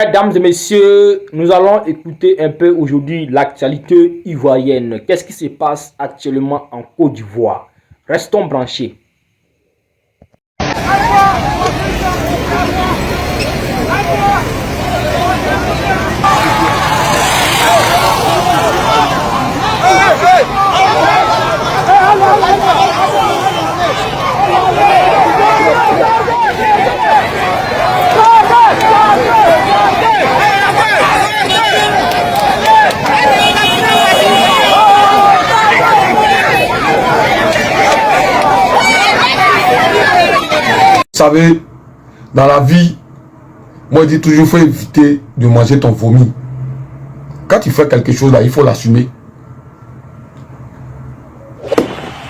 Mesdames et messieurs, nous allons écouter un peu aujourd'hui l'actualité ivoirienne. Qu'est-ce qui se passe actuellement en Côte d'Ivoire? Restons branchés. Vous savez, dans la vie, moi je dis toujours, il faut éviter de manger ton vomi. Quand tu fais quelque chose là, il faut l'assumer.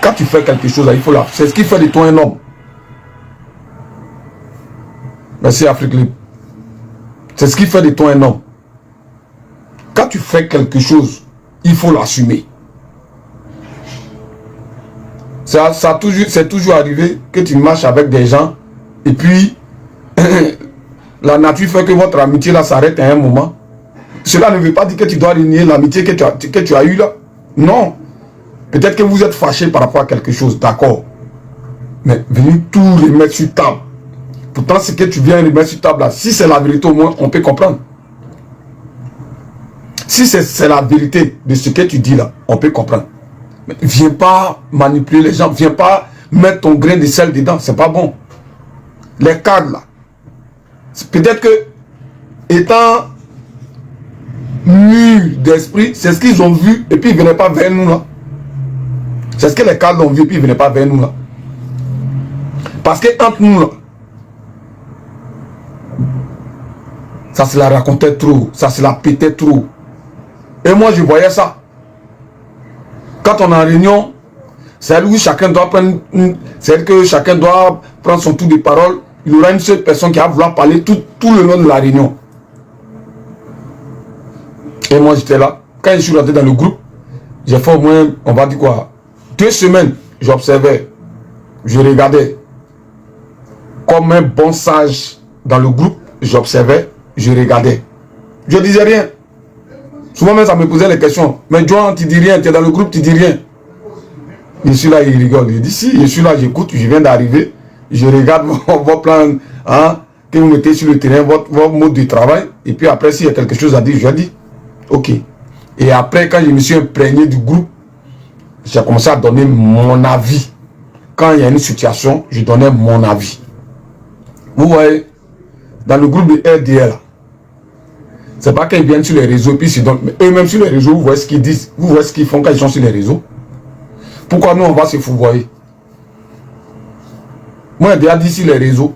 Quand tu fais quelque chose là, il faut l'assumer. C'est ce qui fait de toi un homme. Merci Afrique Libre. C'est ce qui fait de toi un homme. Quand tu fais quelque chose, il faut l'assumer. C'est toujours arrivé que tu marches avec des gens et puis la nature fait que votre amitié là s'arrête à un moment. Cela ne veut pas dire que tu dois renier l'amitié que tu as eue là. Non. Peut-être que vous êtes fâché par rapport à quelque chose, d'accord. Mais venez tout remettre sur table. Pourtant, ce que tu viens remettre sur table là, si c'est la vérité au moins, on peut comprendre. Si c'est la vérité de ce que tu dis là, on peut comprendre. Mais viens pas manipuler les gens, viens pas mettre ton grain de sel dedans, c'est pas bon. Les cadres là, peut-être que étant mûrs d'esprit, c'est ce qu'ils ont vu et puis ils ne venaient pas vers nous là. C'est ce que les cadres ont vu et puis ils ne venaient pas vers nous là. Parce que entre nous là, ça se la racontait trop, ça se la pétait trop. Et moi je voyais ça. Quand on est en réunion, c'est où chacun doit prendre, c'est que chacun doit prendre son tour de parole. Il y aura une seule personne qui va vouloir parler tout le long de la réunion. Et moi j'étais là. Quand je suis rentré dans le groupe, j'ai fait au moins, on va dire quoi, 2 semaines, j'observais, je regardais. Comme un bon sage dans le groupe, j'observais, je regardais. Je disais rien. Souvent même ça me posait les questions. Mais Joan, tu dis rien, tu es dans le groupe, tu dis rien. Je suis là, il rigole. Il dit si, je suis là, j'écoute, je viens d'arriver. Je regarde vos plans hein, que vous mettez sur le terrain, votre mode de travail. Et puis après, s'il y a quelque chose à dire, je dis ok. Et après, quand je me suis imprégné du groupe, j'ai commencé à donner mon avis. Quand il y a une situation, je donnais mon avis. Vous voyez, dans le groupe de RDL, c'est pas qu'ils viennent sur les réseaux, puis ils donnent, mais eux-mêmes sur les réseaux, vous voyez ce qu'ils disent, vous voyez ce qu'ils font quand ils sont sur les réseaux. Pourquoi nous, on va se fouvoyer? Moi, j'ai déjà dit sur les réseaux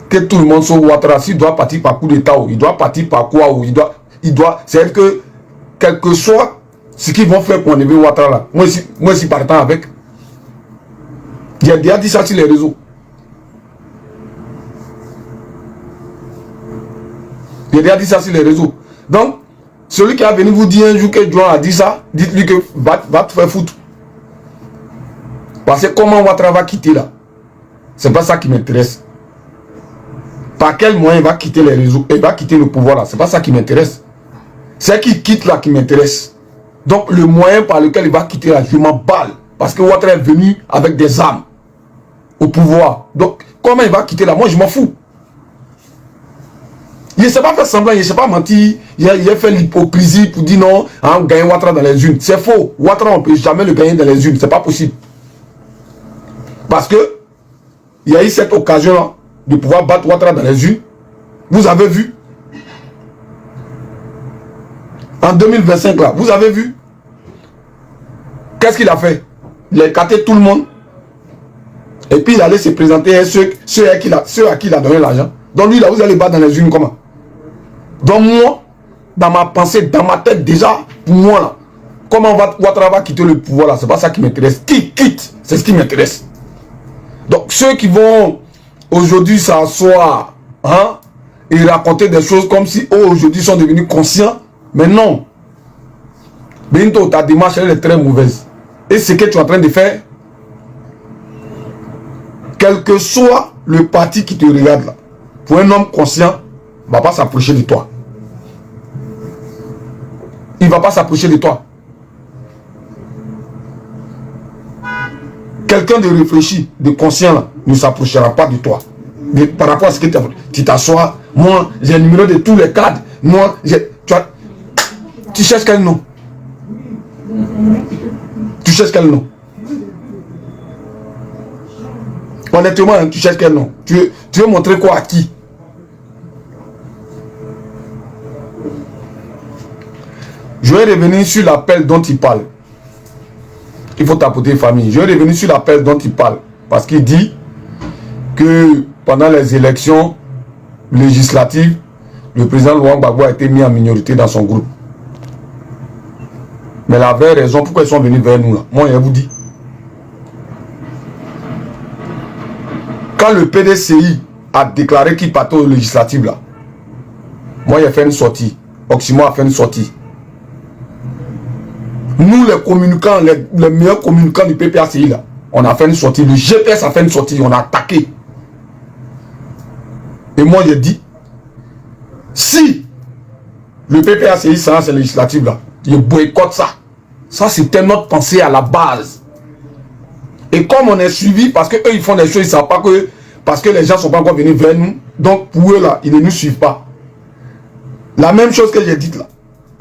que tout le monde sur Ouattara, s'il doit partir par coup d'état, il doit partir par quoi, ou il doit, c'est-à-dire que, quel que soit ce qu'ils vont faire pour enlever Ouattara là, moi aussi partant avec. J'ai déjà dit ça sur les réseaux. J'ai déjà dit ça sur les réseaux. Donc, celui qui a venu vous dire un jour que Joan a dit ça, dites-lui que va te faire foutre. Parce que comment Ouattara va quitter là? C'est pas ça qui m'intéresse. Par quel moyen il va quitter les réseaux? Il va quitter le pouvoir là? C'est pas ça qui m'intéresse. C'est qu'il quitte là qui m'intéresse. Donc le moyen par lequel il va quitter là, je m'en balle. Parce que Ouattara est venu avec des armes au pouvoir. Donc comment il va quitter là? Moi je m'en fous. Il ne s'est pas fait semblant, il ne s'est pas menti. Il a fait l'hypocrisie pour dire non, on gagne Ouattara dans les urnes. C'est faux. Ouattara, on ne peut jamais le gagner dans les urnes. C'est pas possible. Parce que il y a eu cette occasion-là de pouvoir battre Ouattara dans les urnes. Vous avez vu. En 2025, là, vous avez vu. Qu'est-ce qu'il a fait? Il a écarté tout le monde. Et puis il allait se présenter à ceux à qui il a donné l'argent. Donc lui, là, vous allez battre dans les urnes comment? Donc moi, dans ma pensée, dans ma tête déjà, pour moi, là, comment Ouattara va quitter le pouvoir là? C'est pas ça qui m'intéresse. Qui quitte? C'est ce qui m'intéresse. Donc ceux qui vont aujourd'hui s'asseoir hein, et raconter des choses comme si eux aujourd'hui sont devenus conscients, mais non. Bientôt ta démarche elle est très mauvaise. Et ce que tu es en train de faire, quel que soit le parti qui te regarde là, pour un homme conscient, ne va pas s'approcher de toi. Il ne va pas s'approcher de toi. Quelqu'un de réfléchi, de conscient, là, ne s'approchera pas de toi. Mais par rapport à ce que tu t'assois, moi, j'ai le numéro de tous les cadres. Moi, tu cherches quel nom? Tu cherches quel nom? Honnêtement, hein, tu cherches quel nom? Tu veux montrer quoi à qui? Je vais revenir sur l'appel dont il parle. Il faut tapoter famille. Je vais revenir sur l'appel dont il parle. Parce qu'il dit que pendant les élections législatives, le président Laurent Gbagbo a été mis en minorité dans son groupe. Mais la vraie raison pourquoi ils sont venus vers nous, là, moi je vous dis. Quand le PDCI a déclaré qu'il partait aux législatives, là, moi j'ai fait une sortie. Oximo a fait une sortie. Nous, les communicants, les meilleurs communicants du PPACI, là, on a fait une sortie. Le GPS a fait une sortie, on a attaqué. Et moi, j'ai dit, si le PPACI s'en ces législatives, là, je boycotte ça. Ça, c'était notre pensée à la base. Et comme on est suivi, parce qu'eux, ils font des choses, ils ne savent pas que, parce que les gens ne sont pas encore venus vers nous, donc pour eux, là, ils ne nous suivent pas. La même chose que j'ai dite là,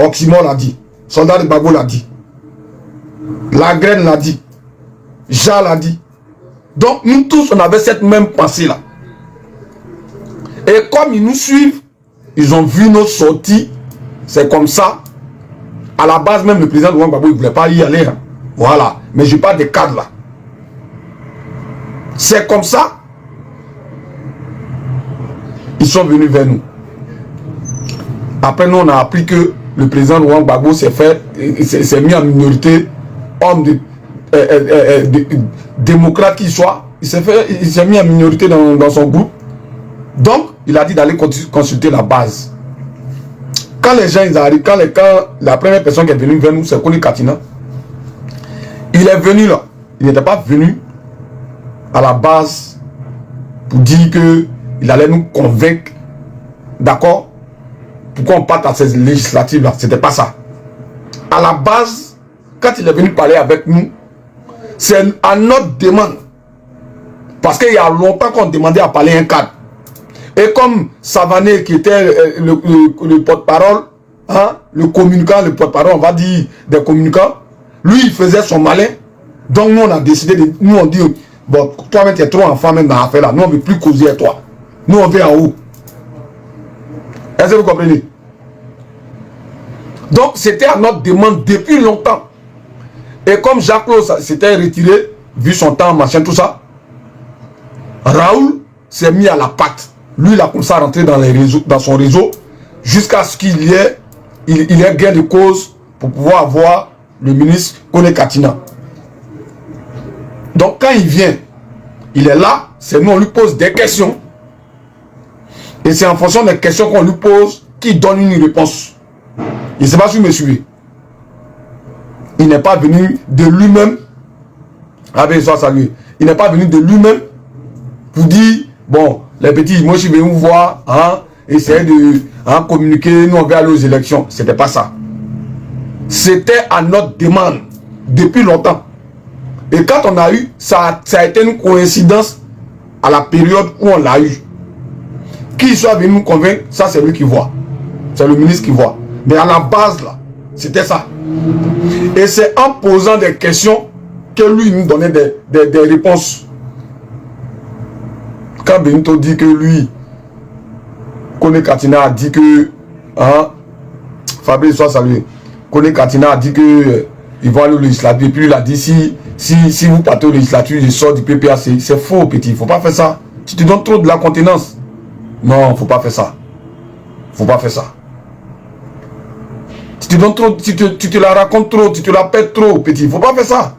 Oximo l'a dit, Soldat de Gbagbo l'a dit, La Graine l'a dit, Jean l'a dit. Donc nous tous, on avait cette même pensée là. Et comme ils nous suivent, ils ont vu nos sorties, c'est comme ça. À la base, même le président de Laurent Gbagbo, il ne voulait pas y aller. Hein. Voilà. Mais je parle des cadres là. C'est comme ça. Ils sont venus vers nous. Après, nous, on a appris que le président Laurent Gbagbo s'est mis en minorité, homme démocrate qu'il soit. Il s'est mis en minorité dans son groupe. Donc, il a dit d'aller consulter la base. Quand les gens ils arrivent, quand la première personne qui est venue vers nous, c'est Kone Katina. Il est venu là. Il n'était pas venu à la base pour dire qu'il allait nous convaincre. D'accord? Pourquoi on parte à ces législatives là? C'était pas ça. À la base, quand il est venu parler avec nous, c'est à notre demande. Parce qu'il y a longtemps qu'on demandait à parler un cadre. Et comme Savané, qui était le porte-parole, hein, le communicant, le porte-parole, on va dire des communicants, lui, il faisait son malin. Donc, nous, on a décidé de... Nous, on dit, bon, toi-même, tu es trop enfant même dans l'affaire là. Nous, on ne veut plus causer avec toi. Nous, on vient en haut. Est-ce que vous comprenez? Donc, c'était à notre demande depuis longtemps. Et comme Jacques-Claude s'était retiré, vu son temps, machin, tout ça, Raoul s'est mis à la patte. Lui, il a commencé à rentrer dans son réseau jusqu'à ce qu'il y ait gain de cause pour pouvoir avoir le ministre Kone Katina. Donc, quand il vient, il est là, c'est nous, on lui pose des questions. Et c'est en fonction des questions qu'on lui pose qu'il donne une réponse. Je ne sais pas si vous me suivez. Il n'est pas venu de lui-même. Il n'est pas venu de lui-même pour dire, bon, les petits, moi je vais vous voir, hein, essayer de communiquer, nous on va aller aux élections. C'était pas ça. C'était à notre demande depuis longtemps. Et quand on a eu, ça a été une coïncidence à la période où on l'a eu. Qu'il soit venu nous convaincre, ça c'est lui qui voit. C'est le ministre qui voit. Mais à la base là, c'était ça. Et c'est en posant des questions que lui nous donnait des réponses. Quand Benito dit que lui, Kone Katina a dit que, hein, Fabrice soit salué. Kone Katina a dit que il va aller au législatif. Et puis il a dit si vous partez au législatif, je sors du PPAC. C'est faux, petit. Il ne faut pas faire ça. Tu te donnes trop de la contenance. Non, il ne faut pas faire ça. Il ne faut pas faire ça. Tu te donnes trop, tu te la racontes trop, tu te la pètes trop, petit. Il ne faut pas faire ça.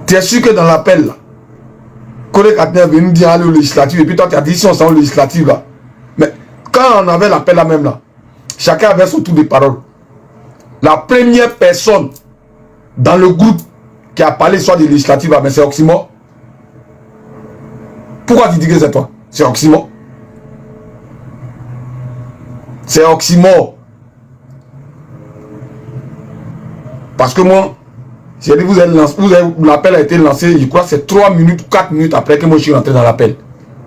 Tu es sûr que dans l'appel, là, Kone Katina est venu dire aller au législatif. Et puis toi, tu as dit si on s'en va au législatif, là. Mais quand on avait l'appel là même, là, chacun avait son tour de parole. La première personne dans le groupe qui a parlé soit des législatives, là, mais c'est Oximo. Pourquoi tu dis que c'est toi? C'est Oximo. C'est oxymore. Parce que moi, j'ai dit, l'appel a été lancé, je crois que c'est 3 minutes ou 4 minutes après que moi je suis rentré dans l'appel.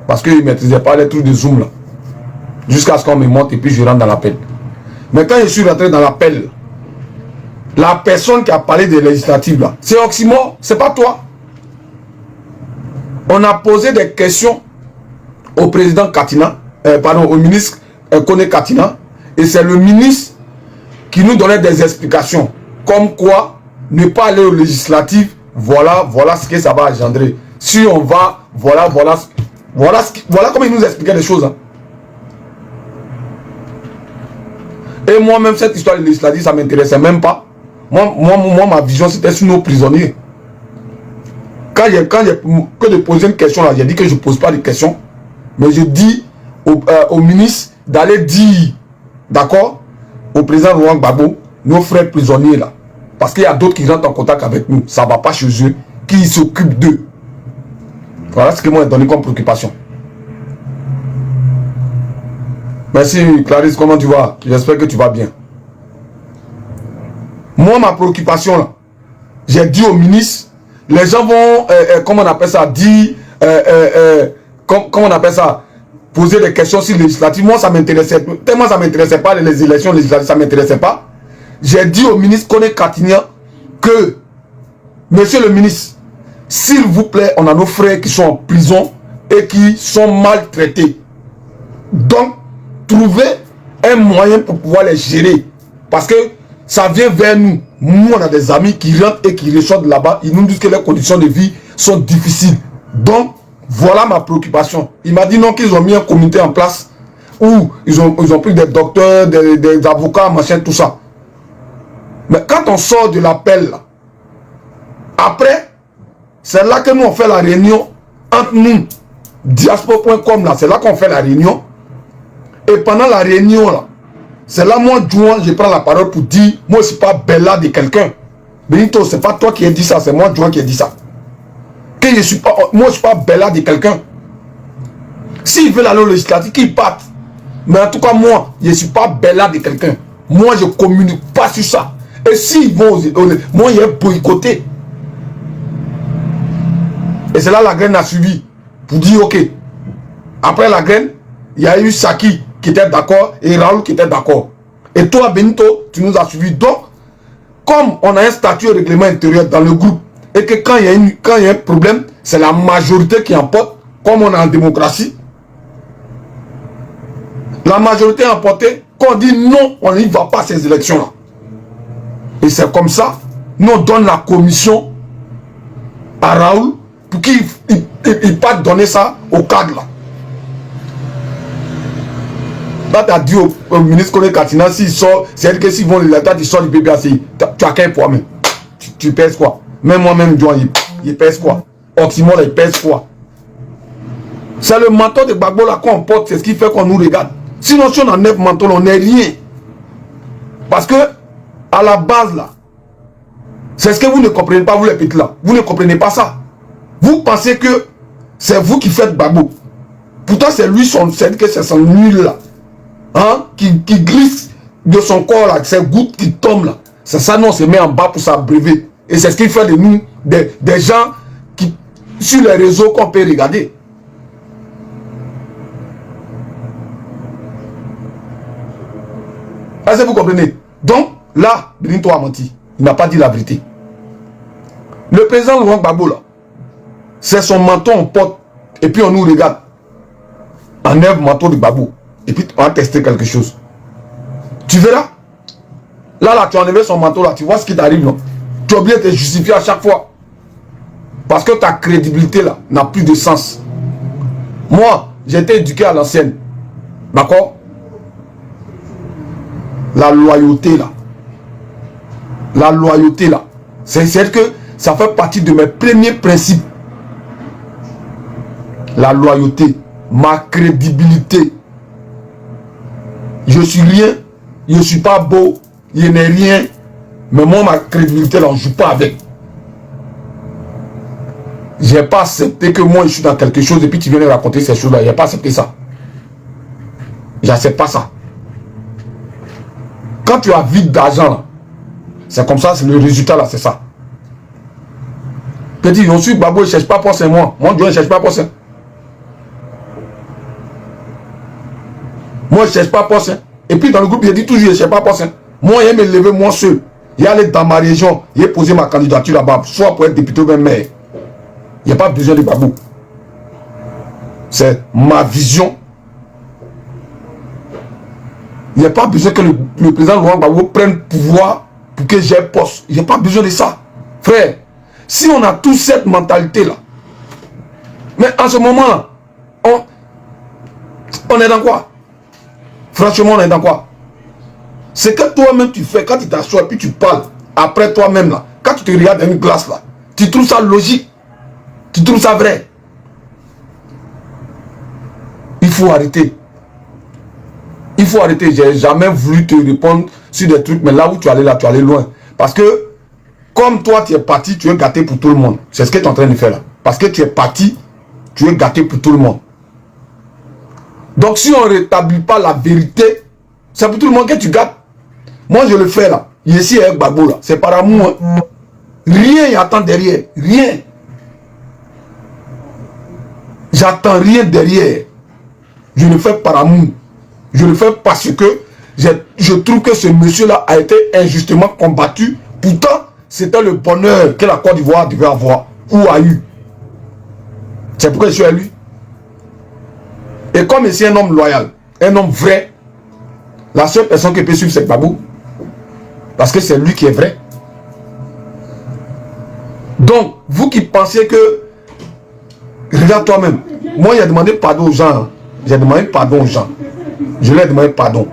Parce qu'ils ne maîtrisaient pas les trucs de Zoom là. Jusqu'à ce qu'on me monte et puis je rentre dans l'appel. Mais quand je suis rentré dans l'appel, la personne qui a parlé des législatives là, c'est oxymore, c'est pas toi. On a posé des questions au président Katina, au ministre Kone Katina, et c'est le ministre qui nous donnait des explications, comme quoi ne pas aller aux législatives, voilà ce que ça va engendrer. Si on va, voilà comment il nous expliquait les choses. Hein. Et moi-même, cette histoire de législative, ça ne m'intéressait même pas. Moi, ma vision, c'était sur nos prisonniers. Quand il y a que de poser une question là, j'ai dit que je ne pose pas de questions, mais je dis au ministre d'aller dire, d'accord, au président Laurent Gbagbo, nos frères prisonniers là, parce qu'il y a d'autres qui rentrent en contact avec nous, ça ne va pas chez eux, qui s'occupent d'eux. Voilà ce que moi j'ai donné comme préoccupation. Merci Clarisse, comment tu vas? J'espère que tu vas bien. Moi, ma préoccupation là, j'ai dit au ministre, les gens vont, comment on appelle ça, dire, comment on appelle ça, poser des questions sur législatives. Moi, ça m'intéressait, tellement ça m'intéressait pas, les élections législatives, ça m'intéressait pas. J'ai dit au ministre Kone Katina que, monsieur le ministre, s'il vous plaît, on a nos frères qui sont en prison et qui sont maltraités. Donc, trouvez un moyen pour pouvoir les gérer. Parce que ça vient vers nous. Nous, on a des amis qui rentrent et qui ressortent là-bas. Ils nous disent que les conditions de vie sont difficiles. Donc, voilà ma préoccupation. Il m'a dit non, qu'ils ont mis un comité en place où ils ont pris des docteurs, des avocats, machin, tout ça. Mais quand on sort de l'appel, après, c'est là que nous on fait la réunion entre nous, diaspora.com là, c'est là qu'on fait la réunion. Et pendant la réunion là, c'est là moi, Jouan, je prends la parole pour dire, moi je ne suis pas Bella de quelqu'un. Benito, c'est pas toi qui as dit ça, c'est moi, Jouan, qui ai dit ça. Que je suis pas, moi je ne suis pas Bella de quelqu'un. S'ils veulent aller au législatif, qu'ils partent. Mais en tout cas, moi, je ne suis pas Bella de quelqu'un. Moi, je ne communique pas sur ça. Et s'ils vont, moi, il est boycotté. Et c'est là la graine a suivi. Pour dire, ok. Après la graine, il y a eu Saki qui était d'accord et Raoul qui était d'accord. Et toi, Benito, tu nous as suivis. Donc, comme on a un statut de règlement intérieur dans le groupe, et que quand il y a un problème, c'est la majorité qui emporte, comme on est en démocratie, la majorité a emporté, quand on dit non, on n'y va pas à ces élections-là. Et c'est comme ça, nous on donne la commission à Raoul pour qu'il parte donner ça au cadre là. Là, tu as dit au ministre Kone Katina, s'il sort, c'est-à-dire que s'ils vont les dates, ils sortent du BBACI. Tu as qu'un poids même. Tu pèses quoi? Même moi-même, il pèse quoi? Oxymore, il pèse quoi? C'est le menton de Gbagbo là qu'on porte, c'est ce qui fait qu'on nous regarde. Sinon, si on enlève menton, on n'est rien. Parce que, à la base là, c'est ce que vous ne comprenez pas, vous les petits là. Vous ne comprenez pas ça. Vous pensez que c'est vous qui faites Gbagbo. Pourtant, c'est lui, c'est son huile là. Hein, qui glisse de son corps là, ces gouttes qui tombent là. C'est ça, nous on se met en bas pour s'abreuver. Et c'est ce qui fait de nous des gens qui, sur les réseaux qu'on peut regarder. Est-ce que vous comprenez? Donc, là, Benito a menti. Il n'a pas dit la vérité. Le président Laurent Gbagbo là, c'est son menton, on porte, et puis on nous regarde. Enlève le manteau de Gbagbo. Et puis on va tester quelque chose. Tu verras. Là, tu as enlevé son manteau là. Tu vois ce qui t'arrive là. Tu es obligé de te justifier à chaque fois. Parce que ta crédibilité là n'a plus de sens. Moi, j'ai été éduqué à l'ancienne. D'accord? La loyauté là. La loyauté là. C'est que ça fait partie de mes premiers principes. La loyauté. Ma crédibilité. Je suis rien, je ne suis pas beau, je n'ai rien. Mais moi, ma crédibilité, là, on ne joue pas avec. Je n'ai pas accepté que moi, je suis dans quelque chose et puis tu viens de raconter ces choses-là. Je n'ai pas accepté ça. Je n'accepte pas ça. Quand tu as vide d'argent, c'est comme ça, c'est le résultat là, c'est ça. Petit, on suit Gbagbo, il ne cherche pas pour c'est moi. Moi, je ne cherche pas pour ça. Moi, je ne cherche pas pour ça. Et puis dans le groupe, il dit toujours, je ne cherche pas pour ça. Moi, il me lever moi seul. Il aller dans ma région, il poser ma candidature là-bas, soit pour être député ou même maire. Il n'y a pas besoin de Gbagbo. C'est ma vision. Il n'y a pas besoin que le président Laurent Gbagbo prenne pouvoir pour que j'ai poste. Il n'y a pas besoin de ça. Frère, si on a toute cette mentalité-là, mais en ce moment-là, on est dans quoi? Franchement, on est dans quoi? C'est que toi-même tu fais, quand tu t'assois et puis tu parles, après toi-même là, quand tu te regardes dans une glace là, tu trouves ça logique, tu trouves ça vrai. Il faut arrêter. Il faut arrêter. J'ai jamais voulu te répondre sur des trucs, mais là où tu allais là, tu allais loin. Parce que, comme toi tu es parti, tu es gâté pour tout le monde. C'est ce que tu es en train de faire là. Parce que tu es parti, tu es gâté pour tout le monde. Donc si on ne rétablit pas la vérité, c'est pour tout le monde que tu gâtes. Moi je le fais là. Ici avec Gbagbo là. C'est par amour. Hein. Rien j'attends derrière. Rien. J'attends rien derrière. Je le fais par amour. Je le fais parce que je trouve que ce monsieur-là a été injustement combattu. Pourtant, c'était le bonheur que la Côte d'Ivoire devait avoir ou a eu. C'est pourquoi je suis à lui. Et comme il est un homme loyal, un homme vrai, la seule personne qui peut suivre c'est Gbagbo. Parce que c'est lui qui est vrai. Donc, vous qui pensez que... Regarde toi-même. Moi, j'ai demandé pardon aux gens. J'ai demandé pardon aux gens. Je leur ai demandé pardon.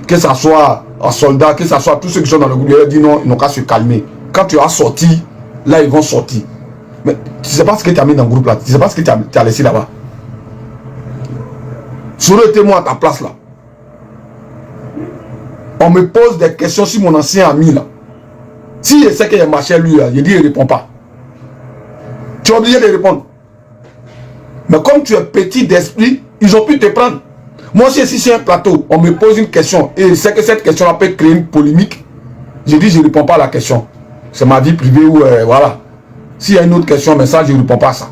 Que ce soit un soldat, que ce soit tous ceux qui sont dans le groupe, je leur ai dit non, ils n'ont qu'à se calmer. Quand tu as sorti, là, ils vont sortir. Mais tu ne sais pas ce que tu as mis dans le groupe là. Tu ne sais pas ce que tu as laissé là-bas. Ça aurait été moi à ta place là. On me pose des questions sur mon ancien ami là. Si je sais qu'il y a marché lui là, je dis il ne répond pas. Tu es obligé de répondre. Mais comme tu es petit d'esprit, ils ont pu te prendre. Moi aussi, si c'est un plateau, on me pose une question et je sais que cette question-là peut créer une polémique, je dis je ne réponds pas à la question. C'est ma vie privée ou voilà. S'il y a une autre question, mais ça, je ne réponds pas à ça.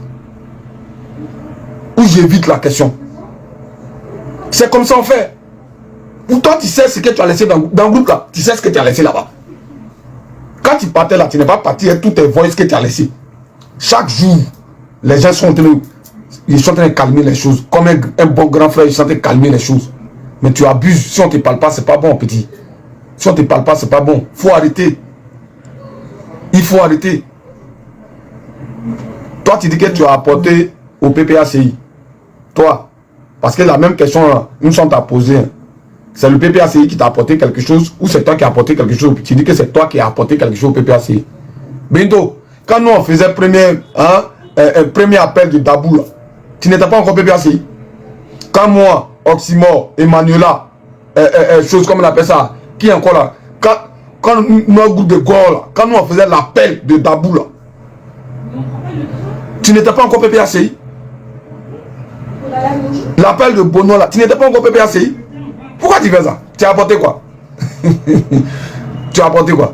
Ou j'évite la question. C'est comme ça on fait. Pour toi, tu sais ce que tu as laissé dans le groupe là. Tu sais ce que tu as laissé là-bas. Quand tu partais là, tu n'es pas parti avec toutes tes voix que tu as laissé. Chaque jour, les gens sont en train de calmer les choses. Comme un bon grand frère, ils sont en train de calmer les choses. Mais tu abuses. Si on ne te parle pas, c'est pas bon, petit. Si on ne te parle pas, c'est pas bon. Il faut arrêter. Il faut arrêter. Toi, tu dis que tu as apporté au PPACI. Toi. Parce que la même question, une chose t'a posée. C'est le PPACI qui t'a apporté quelque chose ou c'est toi qui as apporté quelque chose. Tu dis que c'est toi qui as apporté quelque chose au PPACI. Bientôt, quand nous on faisait premier appel de Dabou, là, tu n'étais pas encore PPACI. Quand moi, Oxymore, Emmanuela, chose comme on appelle ça, qui est encore là, quand notre groupe de Gore, là, quand nous on faisait l'appel de Dabou, là, tu n'étais pas encore PPACI. L'appel de Bono là, tu n'étais pas encore PPACI. Pourquoi tu fais ça? Tu as apporté quoi? Tu as apporté quoi?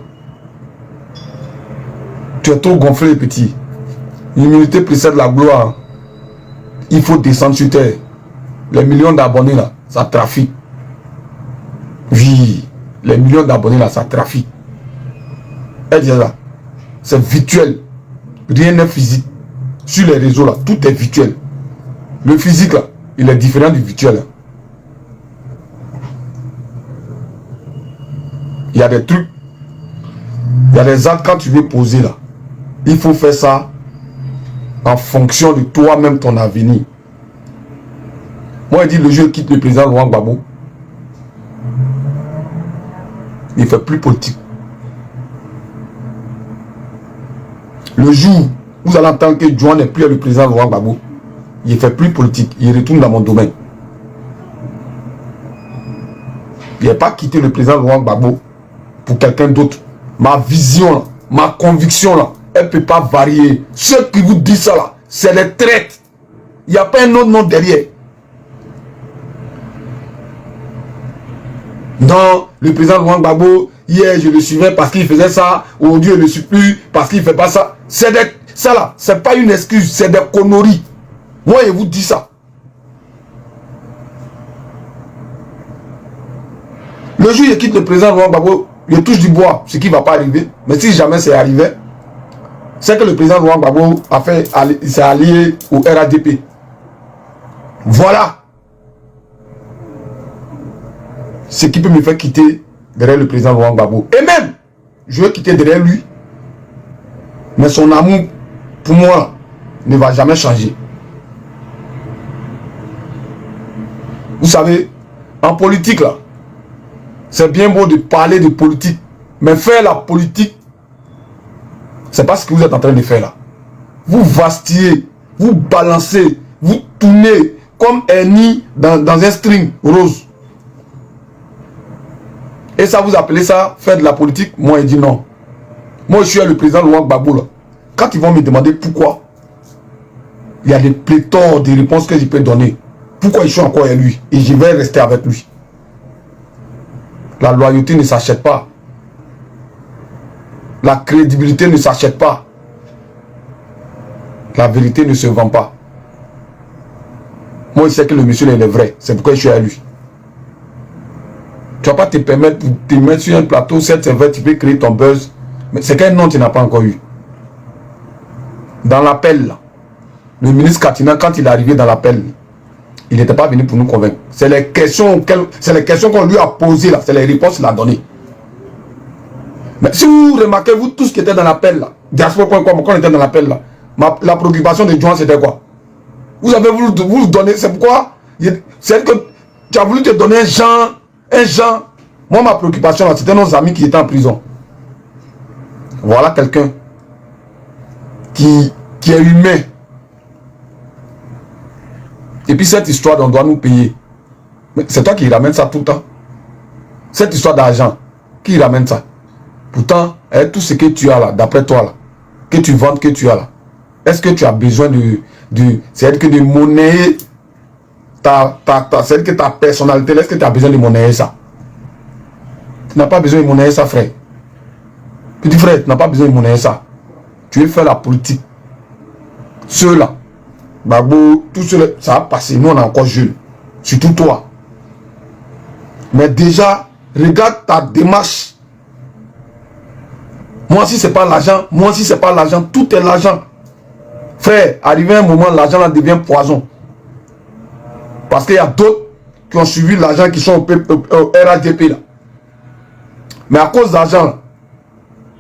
Tu es trop gonflé petit. L'humilité précède la gloire. Il faut descendre sur terre. Les millions d'abonnés là, ça trafique. Oui, les millions d'abonnés là, ça trafique. Et là, c'est virtuel. Rien n'est physique. Sur les réseaux là, tout est virtuel. Le physique là, il est différent du virtuel là. Il y a des trucs, il y a des actes quand tu veux poser là. Il faut faire ça en fonction de toi-même, ton avenir. Moi, je dis le jeu quitte le président Laurent Gbagbo. Il ne fait plus politique. Le jour où vous allez entendre que John n'est plus le président Laurent Gbagbo, il ne fait plus politique. Il retourne dans mon domaine. Il n'a pas quitté le président Laurent Gbagbo pour quelqu'un d'autre. Ma vision, là, ma conviction, là, elle ne peut pas varier. Ceux qui vous disent ça, là, c'est les traites. Il n'y a pas un autre nom derrière. Non, le président Laurent Gbagbo, hier je le suivais parce qu'il faisait ça, aujourd'hui je ne le suis plus parce qu'il ne fait pas ça. Ça là, c'est pas une excuse, c'est des conneries. Moi je vous dis ça. Le jour où je quitte le président Laurent Gbagbo, je touche du bois, ce qui ne va pas arriver. Mais si jamais c'est arrivé, c'est que le président Laurent Gbagbo s'est allié au RADP. Voilà ce qui peut me faire quitter derrière le président Laurent Gbagbo. Et même, je veux quitter derrière lui. Mais son amour, pour moi, ne va jamais changer. Vous savez, en politique, là, c'est bien beau de parler de politique. Mais faire la politique, c'est pas ce que vous êtes en train de faire là. Vous vastillez, vous balancez, vous tournez comme un nid dans un string rose. Et ça, vous appelez ça faire de la politique? Moi, je dis non. Moi, je suis le président Laurent Gbagbo là. Quand ils vont me demander pourquoi, il y a des pléthores de réponses que je peux donner. Pourquoi je suis encore avec lui? Et je vais rester avec lui. La loyauté ne s'achète pas. La crédibilité ne s'achète pas. La vérité ne se vend pas. Moi, je sais que le monsieur il est vrai. C'est pourquoi je suis avec lui. Tu ne vas pas te permettre de te mettre sur un plateau, certes c'est vrai, tu peux créer ton buzz. Mais c'est quel nom tu n'as pas encore eu. Dans l'appel, le ministre Katina, quand il est arrivé dans l'appel, il n'était pas venu pour nous convaincre. C'est les questions qu'on lui a posées là, c'est les réponses qu'il a données. Mais si vous remarquez, vous tous qui étaient dans l'appel là, diaspora.com, quand on était dans l'appel là, la préoccupation de Joan c'était quoi? Vous avez voulu vous donner, c'est pourquoi c'est que tu as voulu te donner un genre. Moi ma préoccupation là, c'était nos amis qui étaient en prison. Voilà quelqu'un qui est humain. Et puis cette histoire on doit nous payer. Mais c'est toi qui ramène ça tout le temps. Cette histoire d'argent, qui ramène ça? Pourtant, tout ce que tu as là, d'après toi là, que tu vends, que tu as là, est-ce que tu as besoin c'est-à-dire que de monnaie, c'est-à-dire que ta personnalité, est-ce que tu as besoin de monnaie ça? Tu n'as pas besoin de monnaie ça, frère. Petit frère, tu n'as pas besoin de monnaie ça. Tu veux faire la politique. Ceux-là, Gbagbo, tout cela, ça va passer. Nous, on est encore jeunes. Surtout toi. Mais déjà, regarde ta démarche. Moi, si c'est pas l'argent, tout est l'argent. Frère, arrivé un moment, l'argent là devient poison. Parce qu'il y a d'autres qui ont suivi l'argent qui sont au RADP là. Mais à cause d'argent,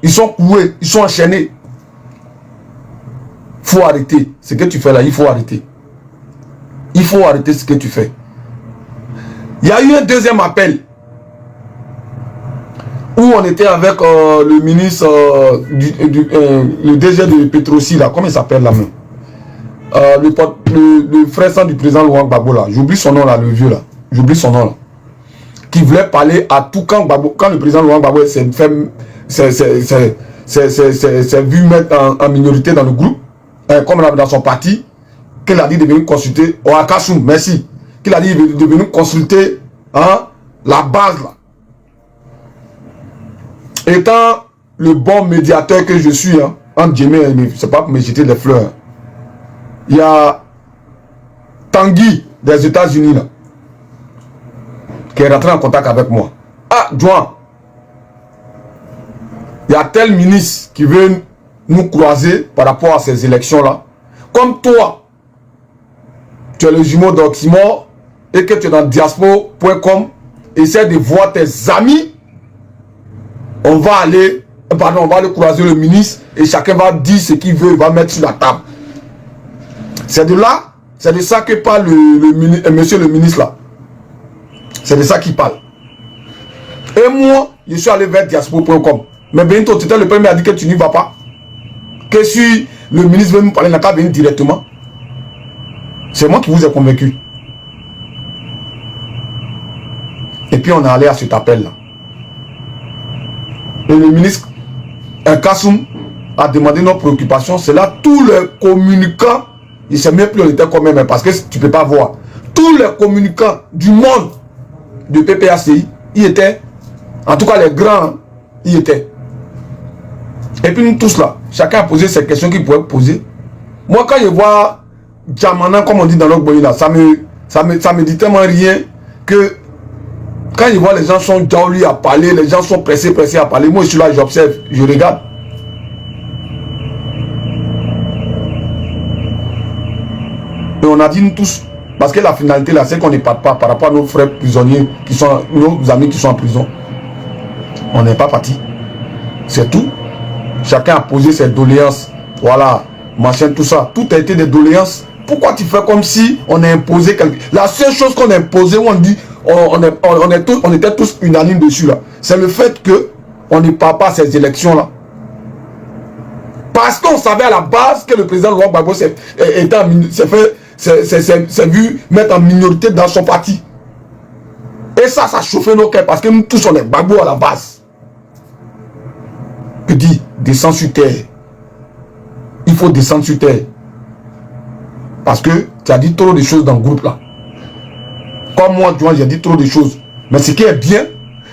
ils sont coués, ils sont enchaînés. Il faut arrêter. Ce que tu fais là, il faut arrêter. Il faut arrêter ce que tu fais. Il y a eu un deuxième appel où on était avec le ministre, le DG de Petrosi, là, comment il s'appelle là même, le frère sang du président Laurent Gbagbo là, j'oublie son nom là, le vieux là, j'oublie son nom là, qui voulait parler à tout quand le président Laurent Gbagbo s'est vu mettre en minorité dans le groupe, comme dans son parti, qu'il a dit de venir consulter, Akassou, merci, qu'il a dit de venir consulter la base là. Étant le bon médiateur que je suis, entre guillemets, c'est pas pour me jeter des fleurs. Il y a Tanguy des États-Unis là, qui est rentré en contact avec moi. Ah, Joan, il y a tel ministre qui veut nous croiser par rapport à ces élections là. Comme toi, tu es le jumeau d'Oxymore et que tu es dans diaspora.com, essaie de voir tes amis. On va aller croiser le ministre et chacun va dire ce qu'il veut, il va mettre sur la table. C'est de ça que parle monsieur le ministre là. C'est de ça qu'il parle. Et moi, je suis allé vers diaspora.com. Mais bientôt, tu étais le premier à dire que tu n'y vas pas. Que si le ministre veut nous parler, il n'a qu'à venir directement. C'est moi qui vous ai convaincu. Et puis on est allé à cet appel là. Et le ministre Kassoum a demandé nos préoccupations. C'est là tous les communicants, il ne sait même plus on était combien, mais parce que tu ne peux pas voir. Tous les communicants du monde de PPACI, y étaient. En tout cas, les grands y étaient. Et puis nous tous là, chacun a posé ses questions qu'il pouvait poser. Moi, quand je vois Djamana, comme on dit dans notre boy là, ça me dit tellement rien que quand je vois les gens sont lui à parler, les gens sont pressés à parler. Moi, je suis là, j'observe, je regarde. Et on a dit nous tous, parce que la finalité là, c'est qu'on ne part pas par rapport à nos frères prisonniers, qui sont nos amis qui sont en prison. On n'est pas parti. C'est tout. Chacun a posé ses doléances. Voilà, machin, tout ça. Tout a été des doléances. Pourquoi tu fais comme si on a imposé quelque chose? La seule chose qu'on a imposé, où on dit, on était tous unanimes dessus là, c'est le fait que on ne part pas à ces élections là. Parce qu'on savait à la base que le président Laurent Gbagbo s'est vu mettre en minorité dans son parti. Et ça chauffait nos cœurs parce que nous tous on est Gbagbo à la base. Que dit, descends sur terre. Il faut descendre sur terre. Parce que tu as dit trop de choses dans le groupe là. Comme moi, Djouan, j'ai dit trop de choses. Mais ce qui est bien,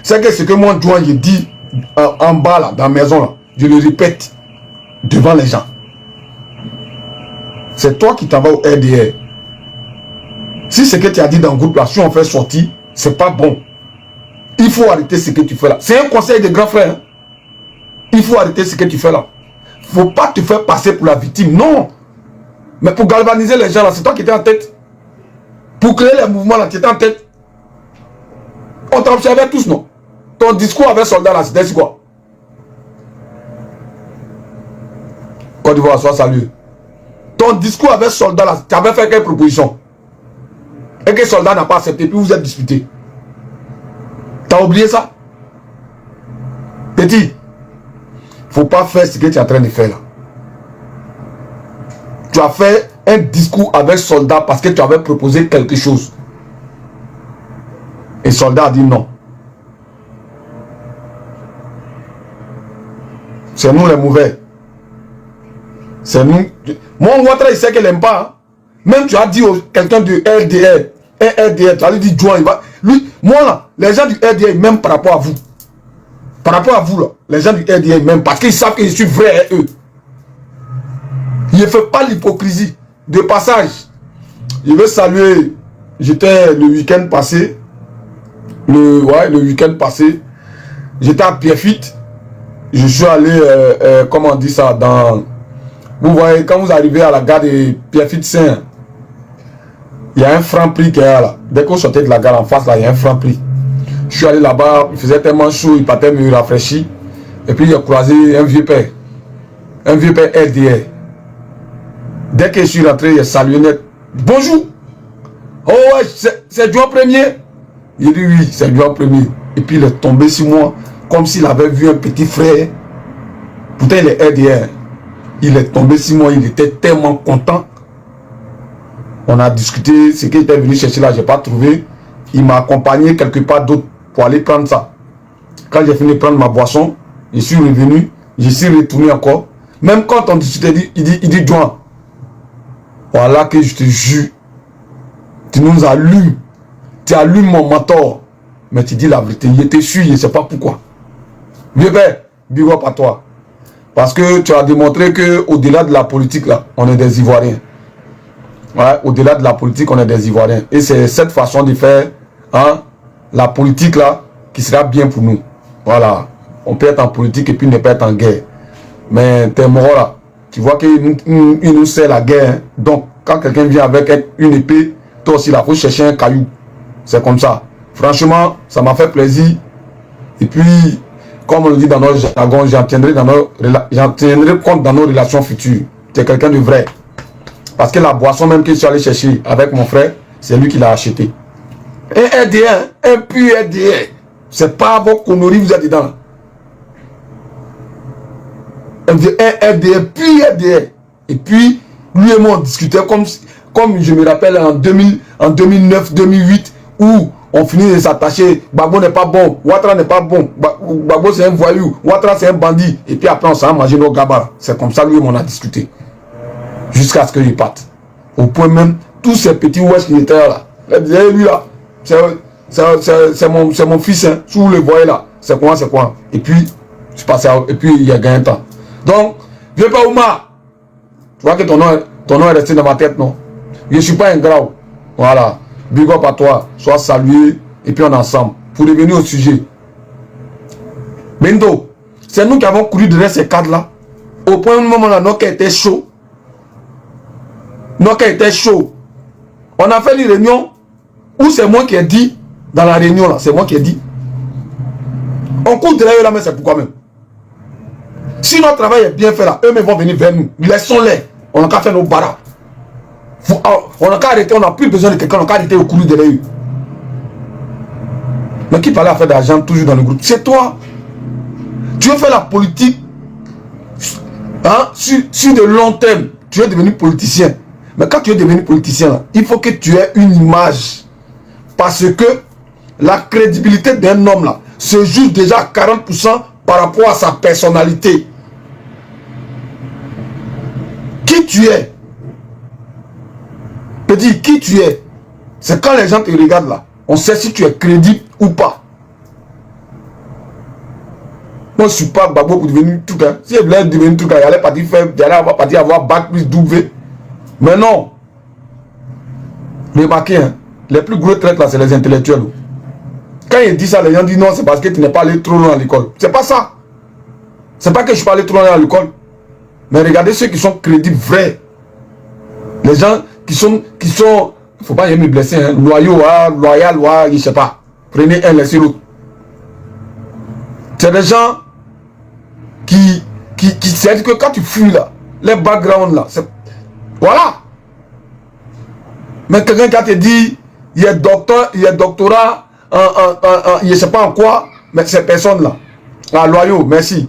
c'est que ce que moi, Djouan, j'ai dit en bas là, dans la maison là, je le répète devant les gens. C'est toi qui t'en vas au RDR. Si ce que tu as dit dans le groupe là, si on fait sortir, c'est pas bon. Il faut arrêter ce que tu fais là. C'est un conseil de grand frère. Hein? Il faut arrêter ce que tu fais là. Faut pas te faire passer pour la victime. Non. Mais pour galvaniser les gens là, c'est toi qui étais en tête. Pour créer les mouvements là, tu étais en tête. On t'observait tous, non? Ton discours avec soldat là, c'était quoi? Côte d'Ivoire, soit salué. Ton discours avec soldat là, tu avais fait quelle proposition? Et que le soldat n'a pas accepté, puis vous êtes disputé. T'as oublié ça? Petit, faut pas faire ce que tu es en train de faire là. Tu as fait un discours avec soldat parce que tu avais proposé quelque chose. Et soldat a dit non. C'est nous les mauvais. C'est nous. Moi, Ouattara, il sait qu'elle n'aime pas. Hein. Même tu as dit quelqu'un du RDR, un RDR, tu as dit Djouan, il va. Lui, moi là, les gens du RDR, même par rapport à vous. Par rapport à vous là, les gens du RDR, même parce qu'ils savent que je suis vrai, eux. Il ne fait pas l'hypocrisie. De passage, je veux saluer, j'étais le week-end passé, le week-end passé, j'étais à Pierrefitte, je suis allé, comment on dit ça, dans, vous voyez, quand vous arrivez à la gare de Pierrefitte-Saint, il y a un franc-prix qui est là, dès qu'on sortait de la gare en face, là, il y a un franc-prix. Je suis allé là-bas, il faisait tellement chaud, il partait me rafraîchir, et puis j'ai croisé un vieux père RDR. Dès que je suis rentré, il a salué net. Bonjour. Oh ouais, c'est Djouan Premier. Il dit oui, c'est Djouan Premier. Et puis il est tombé sur moi comme s'il avait vu un petit frère. Pourtant il est RDR. Il est tombé sur moi, il était tellement content. On a discuté, ce qu'il était venu chercher là, je n'ai pas trouvé. Il m'a accompagné quelque part d'autre pour aller prendre ça. Quand j'ai fini de prendre ma boisson, je suis revenu, je suis retourné encore. Même quand on discutait, il dit Djouan. Voilà que je te jure, tu nous allumes, tu allumes mon mentor, mais tu dis la vérité, il était sûr, je ne sais pas pourquoi. Vieux père, big up à toi. Parce que tu as démontré qu'au-delà de la politique, là, on est des Ivoiriens. Ouais, au-delà de la politique, on est des Ivoiriens. Et c'est cette façon de faire hein, la politique, là, qui sera bien pour nous. Voilà, on peut être en politique et puis ne pas être en guerre. Mais t'es mort là. Tu vois qu'il nous sert la guerre. Hein. Donc, quand quelqu'un vient avec une épée, toi aussi, il faut chercher un caillou. C'est comme ça. Franchement, ça m'a fait plaisir. Et puis, comme on le dit dans notre jargon, j'en tiendrai compte dans nos relations futures. Tu es quelqu'un de vrai. Parce que la boisson même que je suis allé chercher avec mon frère, c'est lui qui l'a acheté. Un RDR, un pur RDR. C'est pas vos conneries, vous êtes dedans. Un RDR, puis RDR. Et puis, lui et moi, on discutait comme je me rappelle en 2009, 2008, où on finit de s'attacher. Gbagbo n'est pas bon, Ouattara n'est pas bon, Gbagbo c'est un voyou, Ouattara c'est un bandit. Et puis après, on s'en a mangé nos gabas. C'est comme ça, lui et moi, on a discuté. Jusqu'à ce qu'il parte. Au point même, tous ces petits wesh qui étaient là. Lui là, c'est mon fils, hein. Si vous le voyez là, c'est quoi, c'est quoi. Et puis, je suis passé et puis il y a gagné un temps. Donc, viens pas Oumar. Tu vois que ton nom est resté dans ma tête, non? Je ne suis pas un grave. Voilà. Big up à toi. Sois salué. Et puis on est ensemble. Pour revenir au sujet. Bendo, c'est nous qui avons couru derrière ces cadres-là. Au point où moment là, notre cas était chaud. Notre cas était chaud. On a fait une réunion où c'est moi qui ai dit, dans la réunion là, c'est moi qui ai dit. On court derrière eux là, mais c'est pourquoi même. Si notre travail est bien fait là, eux-mêmes vont venir vers nous. Laissons-les. On n'a qu'à faire nos barras. On n'a qu'à arrêter, on n'a plus besoin de quelqu'un, on n'a qu'à arrêter au courir derrière eux. Mais qui parlait à faire d'argent toujours dans le groupe? C'est toi. Tu veux faire la politique hein, sur de long terme. Tu es devenu politicien. Mais quand tu es devenu politicien, là, il faut que tu aies une image. Parce que la crédibilité d'un homme là se joue déjà à 40% par rapport à sa personnalité. Qui tu es? Petit, qui tu es? C'est quand les gens te regardent là, on sait si tu es crédible ou pas. Moi, je ne suis pas Babo pour devenir truc. Hein. Si il voulait devenir truc, il allait partir avoir bac plus W. Mais non. Remarquez, hein, les plus gros traites là, c'est les intellectuels. Quand il dit ça, les gens disent non, c'est parce que tu n'es pas allé trop loin à l'école. C'est pas ça. C'est pas que je ne suis pas allé trop loin à l'école. Mais regardez ceux qui sont crédibles, vrais. Les gens qui sont, il ne faut pas me blesser, hein, loyaux, loyal, je ne sais pas. Prenez un, laissez l'autre. C'est des gens qui c'est que quand tu fuis là, les backgrounds là, voilà. Mais quelqu'un qui te dit, il est docteur, il est doctorat, je ne sais pas en quoi, mais ces personnes-là, loyaux, merci.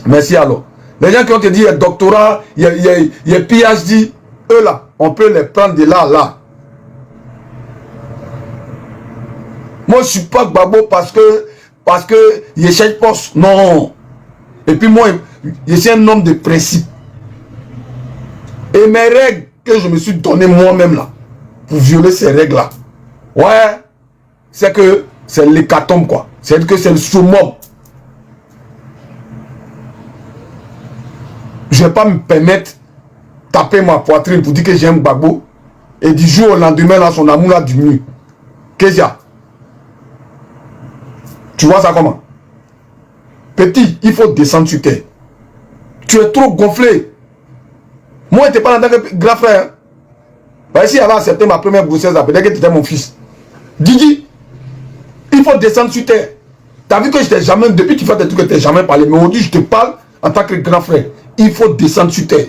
Merci alors. Les gens qui ont te dit, il est doctorat, il est PhD, eux là, on peut les prendre de là à là. Moi, je ne suis pas Gbagbo parce que je cherche poste. Non. Et puis moi, je suis un homme de principe. Et mes règles que je me suis donné moi-même là, pour violer ces règles-là, ouais, c'est que c'est l'hécatombe quoi. C'est que c'est le summum. Je ne vais pas me permettre de taper ma poitrine pour dire que j'ai un Gbagbo et du jour au lendemain là, son amour a diminué. Qu'est-ce qu'il y a? Tu vois ça comment? Petit, il faut descendre sur terre. Tu es trop gonflé. Moi, je n'étais pas en tant que grand frère. Bah, si elle a accepté ma première grossesse, peut-être que tu étais mon fils. Didi, il faut descendre sur terre. Tu as vu que je t'ai jamais, depuis que tu fais des trucs que tu n'as jamais parlé, mais aujourd'hui, je te parle en tant que grand frère. Il faut descendre sur terre.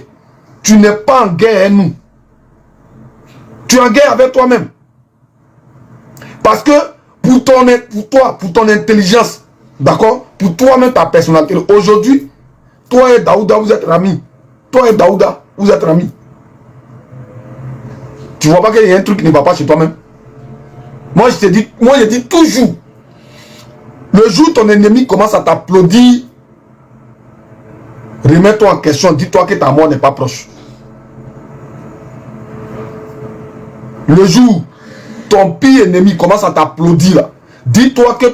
Tu n'es pas en guerre avec nous. Tu es en guerre avec toi-même. Parce que pour ton intelligence, d'accord, pour toi-même, ta personnalité, aujourd'hui, toi et Daouda, vous êtes amis. Toi et Daouda, vous êtes amis. Tu vois pas qu'il y a un truc qui ne va pas chez toi-même? Moi, je dis toujours, le jour où ton ennemi commence à t'applaudir, remets-toi en question, dis-toi que ta mort n'est pas proche. Le jour où ton pire ennemi commence à t'applaudir là, dis-toi que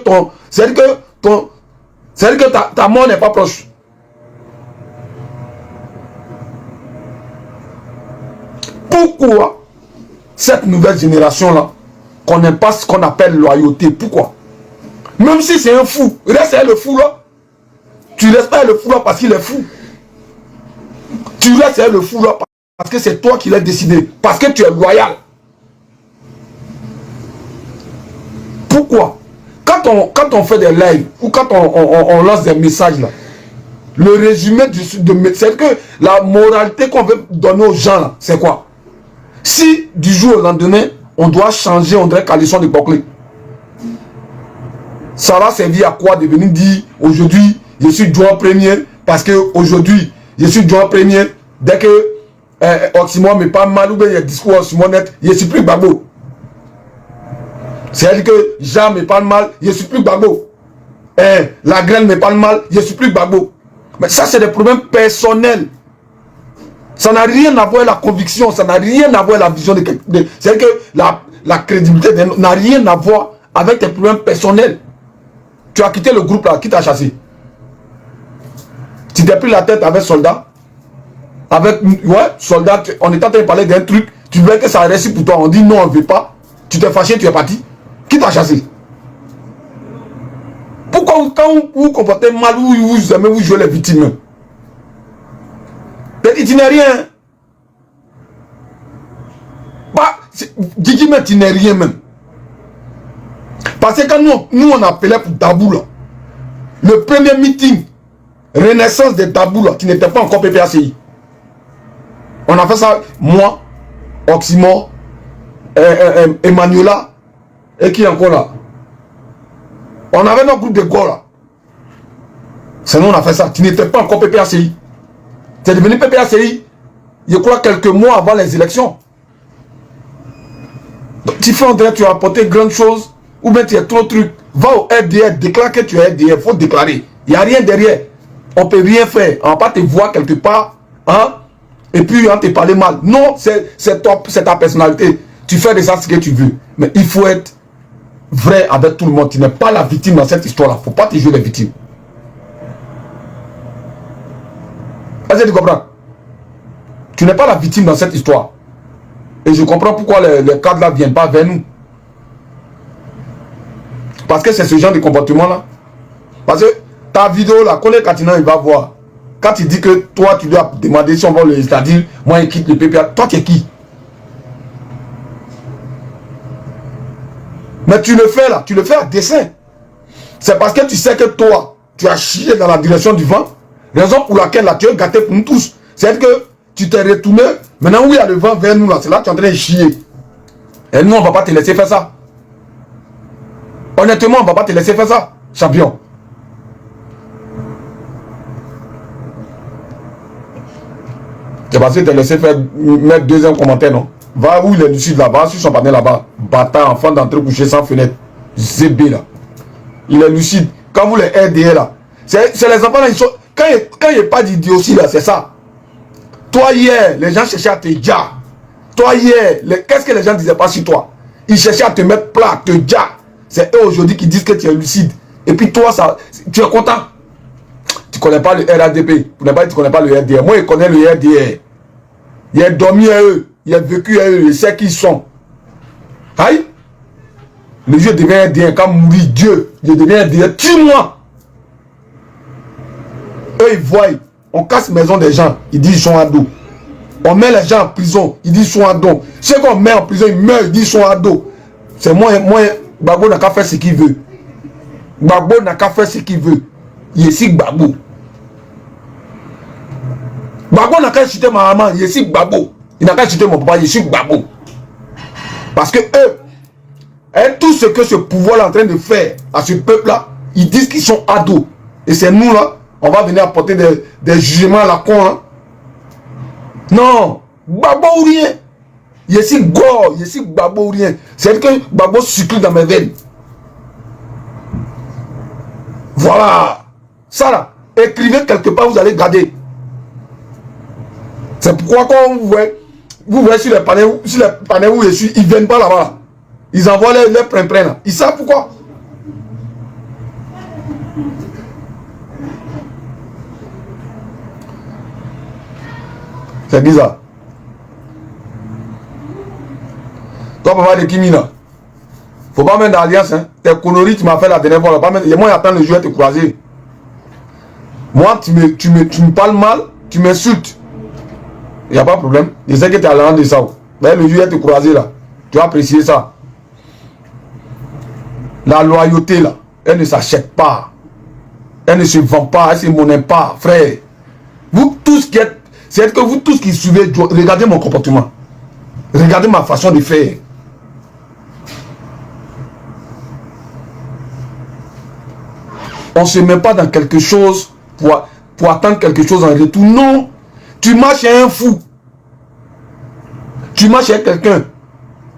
ta mort n'est pas proche. Pourquoi cette nouvelle génération là, qu'on n'aime pas ce qu'on appelle loyauté? Pourquoi? Même si c'est un fou, reste le fou là. Tu restes pas le fou là parce qu'il est fou. Tu restes le fou là parce que c'est toi qui l'as décidé, parce que tu es loyal. Pourquoi? Quand on fait des lives ou quand on lance des messages là, le résumé c'est que la moralité qu'on veut donner aux gens là, c'est quoi? Si du jour au lendemain, on doit changer, on dirait Calisson de Boclé, ça va servir à quoi de venir dire aujourd'hui je suis joueur premier parce que aujourd'hui je suis joueur premier dès que Oxymore me parle mal ou bien il y a discours Oxymore net, je suis plus Gbagbo. C'est-à-dire que Jean me parle mal, je suis plus Gbagbo. La graine me parle mal, je suis plus Gbagbo. Mais ça, c'est des problèmes personnels. Ça n'a rien à voir avec la conviction, ça n'a rien à voir avec la vision de... C'est-à-dire que la crédibilité n'a rien à voir avec tes problèmes personnels. Tu as quitté le groupe là, qui t'a chassé? Tu t'es pris la tête avec soldat. Avec, ouais, soldat, on est en train de parler d'un truc. Tu veux que ça réussisse pour toi. On dit non, on ne veut pas. Tu t'es fâché, tu es parti. Qui t'a chassé? Pourquoi quand vous vous comportez mal, vous aimez vous jouez les victimes? Tu n'es rien. Bah, Djidji, mais tu n'es rien même. Parce que quand nous on appelait pour Dabou là, le premier meeting, renaissance de Dabou là, qui n'était pas encore PPACI. On a fait ça, moi, Oxymore, Emmanuela, et qui est encore là? On avait notre groupe de gars là. C'est nous on a fait ça. Tu n'étais pas encore PPACI. Tu es devenu PPACI, je crois, quelques mois avant les élections. Donc, tu fais en direct, tu as apporté grandes choses, ou bien tu as trop de trucs. Va au RDR, déclare que tu es RDR, il faut déclarer. Il n'y a rien derrière. On ne peut rien faire. On ne va pas te voir quelque part, hein, et puis on te parler mal. Non, c'est ta personnalité. Tu fais de ça ce que tu veux. Mais il faut être vrai avec tout le monde. Tu n'es pas la victime dans cette histoire-là. Il ne faut pas te jouer les victimes. Est-ce que tu comprends? Tu n'es pas la victime dans cette histoire. Et je comprends pourquoi les cadres là ne viennent pas vers nous. Parce que c'est ce genre de comportement-là. Parce que ta vidéo là, Kone Katina, il va voir. Quand il dit que toi, tu lui as demandé si on va le... C'est-à-dire, moi, il quitte le PPA. Toi, tu es qui? Mais tu le fais là, tu le fais à dessein. C'est parce que tu sais que toi, tu as chié dans la direction du vent. Raison pour laquelle là, tu es gâté pour nous tous. C'est que tu t'es retourné. Maintenant, où il y a le vent vers nous là, c'est là que tu es en train de chier. Et nous, on ne va pas te laisser faire ça. Honnêtement, on ne va pas te laisser faire ça, champion. C'est parce que tu t'es laissé faire mettre deuxième commentaire, non? Va où il est lucide là-bas, sur son panel là-bas. Bâtard, enfant d'entrée couché sans fenêtre. ZB là. Il est lucide. Quand vous les RDA là, c'est les enfants là, ils sont. Quand il n'y a pas d'idiotie là, c'est ça. Toi hier, les gens cherchaient à te dire. Toi hier, qu'est-ce que les gens disaient pas sur toi? Ils cherchaient à te mettre plat, te dire. C'est eux aujourd'hui qui disent que tu es lucide. Et puis toi, ça, tu es content. Tu ne connais pas le RADP. Tu ne connais pas le RDR. Moi, je connais le RDR. Il a dormi à eux. Il a vécu à eux. Il sait qui ils sont. Aïe. Le jeu devient RDR. Quand mourir Dieu, je deviens RDR. Tue-moi. Eux, ils voient. On casse la maison des gens. Ils disent qu'ils sont ados. On met les gens en prison. Ils disent qu'ils sont ados. Ceux qu'on met en prison, ils meurent. Ils disent qu'ils sont ados. C'est moi. Gbagbo n'a qu'à faire ce qu'il veut. Gbagbo n'a qu'à faire ce qu'il veut. Il est ici Gbagbo. Gbagbo n'a qu'à chuter ma maman. Il est ici Gbagbo. Il n'a qu'à chuter mon papa. Il est ici Gbagbo. Parce que eux, et tout ce que ce pouvoir est en train de faire à ce peuple-là, ils disent qu'ils sont ados. Et c'est nous là, on va venir apporter des jugements à la con. Hein? Non, Gbagbo ou rien. Il est ici gore, il est ici Gbagbo ou rien. C'est que Gbagbo circule dans mes veines. Voilà. Ça là, écrivez quelque part, vous allez garder. C'est pourquoi quand vous voyez sur les panneaux où je suis, ils ne viennent pas là-bas. Ils envoient les prins là. Ils savent pourquoi. C'est bizarre. Toi, papa de Kimina, faut pas mettre d'alliance. Hein. Tes conneries, tu m'as fait la dernière fois. Pas mettre... Moi, j'attends le jour de te croiser. Moi, tu me parles mal, tu m'insultes. Il n'y a pas de problème. Je sais que tu es à l'an de ça. Mais le jour de te croiser là, tu as apprécié ça. La loyauté là, elle ne s'achète pas. Elle ne se vend pas, elle ne se monnaie pas, frère. Vous tous qui êtes, c'est que vous tous qui suivez, regardez mon comportement. Regardez ma façon de faire. On ne se met pas dans quelque chose pour attendre quelque chose en retour. Non. Tu marches à un fou. Tu marches avec quelqu'un.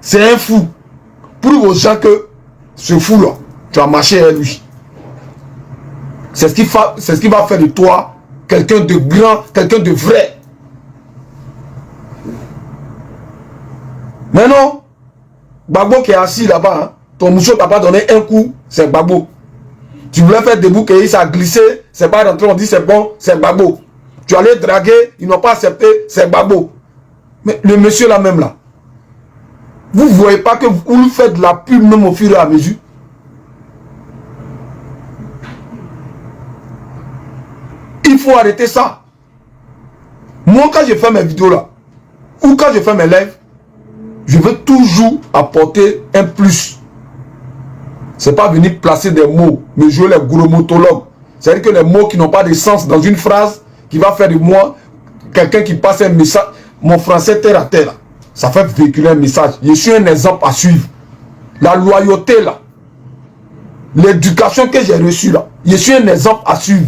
C'est un fou. Prouve aux gens que ce fou-là, tu as marché avec lui. C'est ce qui va faire de toi quelqu'un de grand, quelqu'un de vrai. Mais non. Gbagbo qui est assis là-bas, hein, ton mouchoir t'a pas donné un coup, c'est Gbagbo. Tu voulais faire debout, qu'il s'est glissé, c'est pas rentré, on dit c'est bon, c'est Gbagbo. Tu allais draguer, ils n'ont pas accepté, c'est Gbagbo. Mais le monsieur là même là, vous ne voyez pas que vous lui faites de la pub même au fur et à mesure? Il faut arrêter ça. Moi, quand je fais mes vidéos là, ou quand je fais mes lives, je veux toujours apporter un plus. C'est pas venir placer des mots, mais jouer les gros-motologues. C'est-à-dire que les mots qui n'ont pas de sens dans une phrase, qui va faire de moi quelqu'un qui passe un message. Mon français terre à terre, ça fait véhiculer un message. Je suis un exemple à suivre. La loyauté là, l'éducation que j'ai reçue là, je suis un exemple à suivre.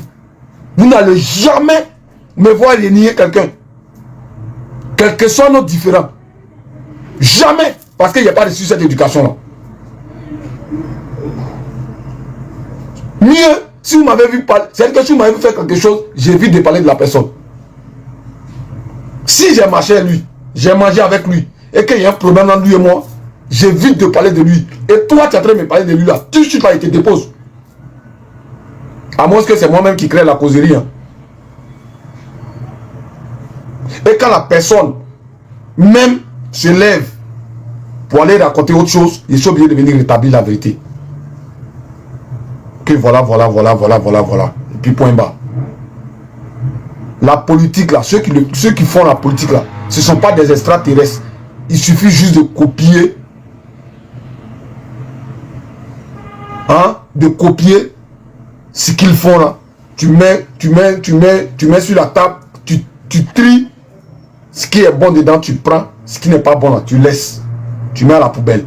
Vous n'allez jamais me voir renier quelqu'un. Quel que soit nos différents. Jamais. Parce qu'il n'y a pas reçu cette éducation là. Mieux, si vous m'avez vu parler, c'est-à-dire que si vous m'avez vu faire quelque chose, j'évite de parler de la personne. Si j'ai marché avec lui, j'ai mangé avec lui, et qu'il y a un problème entre lui et moi, j'évite de parler de lui. Et toi, tu es en train de me parler de lui là, tout de suite là, il te dépose. À moins que c'est moi-même qui crée la causerie. Hein. Et quand la personne même se lève pour aller raconter autre chose, il est obligé de venir rétablir la vérité. Que voilà. Et puis point bas. La politique là, ceux qui font la politique là, ce ne sont pas des extraterrestres. Il suffit juste de copier. Hein, de copier ce qu'ils font là. Tu mets sur la table, tu tries ce qui est bon dedans, tu prends. Ce qui n'est pas bon là, tu laisses. Tu mets à la poubelle.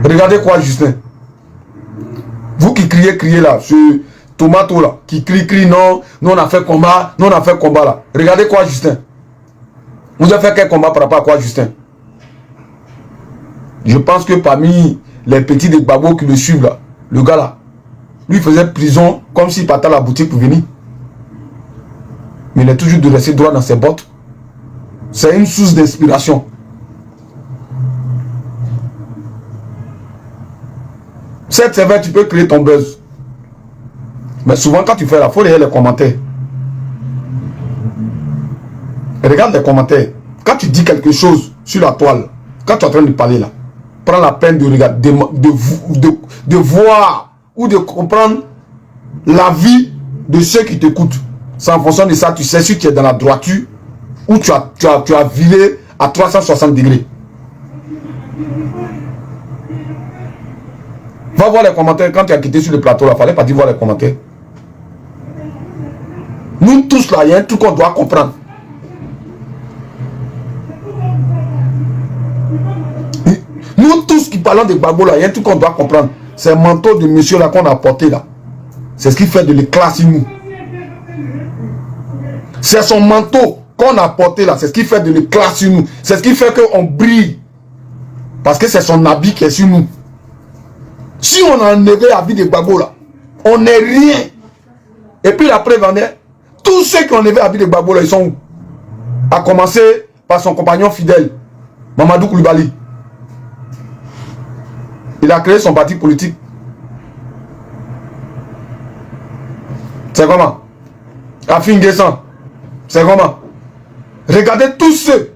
Regardez quoi, Justin. Vous qui criez là, ce Tomato là, qui crie, non, nous on a fait combat, là. Regardez quoi, Justin. Vous avez fait quel combat par rapport à quoi, Justin? Je pense que parmi les petits de Gbagbo qui le suivent là, le gars là, lui faisait prison comme s'il partait à la boutique pour venir. Mais il est toujours de rester droit dans ses bottes. C'est une source d'inspiration. Cette sévère, tu peux créer ton buzz. Mais souvent, quand tu fais la folie, il y a les commentaires. Et regarde les commentaires. Quand tu dis quelque chose sur la toile, quand tu es en train de parler là, prends la peine de regarder, de voir ou de comprendre la vie de ceux qui t'écoutent. C'est en fonction de ça, tu sais si tu es dans la droiture ou tu as viré à 360 degrés. Va voir les commentaires. Quand tu as quitté sur le plateau, il ne fallait pas dire voir les commentaires. Nous tous là, il y a un truc qu'on doit comprendre. Nous tous qui parlons de Gbagbo là, il y a un truc qu'on doit comprendre. C'est le manteau de monsieur là qu'on a porté là. C'est ce qui fait de l'éclat sur nous. C'est son manteau qu'on a porté là. C'est ce qui fait de l'éclat sur nous. C'est ce qui fait qu'on brille. Parce que c'est son habit qui est sur nous. Si on a enlevé l'habit de Gbagbo là, on n'est rien. Et puis la preuve en est, tous ceux qui ont enlevé l'habit de Gbagbo là, ils sont où? À commencer par son compagnon fidèle, Mamadou Koulibaly. Il a créé son parti politique. C'est comment? Afin Guessan. C'est comment? Regardez tous ceux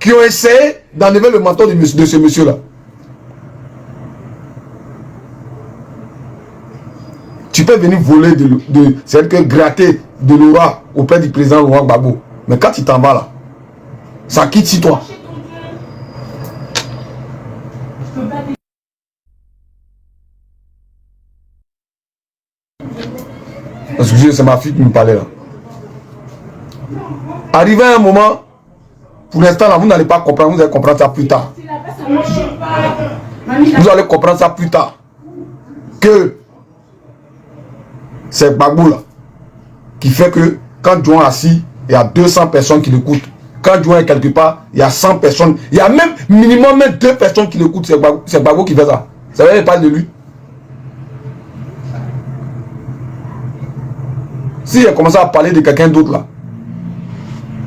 qui ont essayé d'enlever le manteau de ce monsieur-là. Tu peux venir voler c'est-à-dire que gratter de l'aura auprès du président Laurent Gbagbo. Mais quand tu t'en vas là, ça quitte sur toi. Excusez, c'est ma fille qui me parlait là. Arrivé à un moment, pour l'instant là, vous n'allez pas comprendre, vous allez comprendre ça plus tard. Vous allez comprendre ça plus tard. Que c'est Gbagbo là qui fait que quand Djouan est assis, il y a 200 personnes qui l'écoutent. Quand Djouan est quelque part, il y a 100 personnes. Il y a même minimum 2 personnes qui l'écoutent. C'est Gbagbo qui fait ça. Ça veut dire pas de lui. Si il a commencé à parler de quelqu'un d'autre là,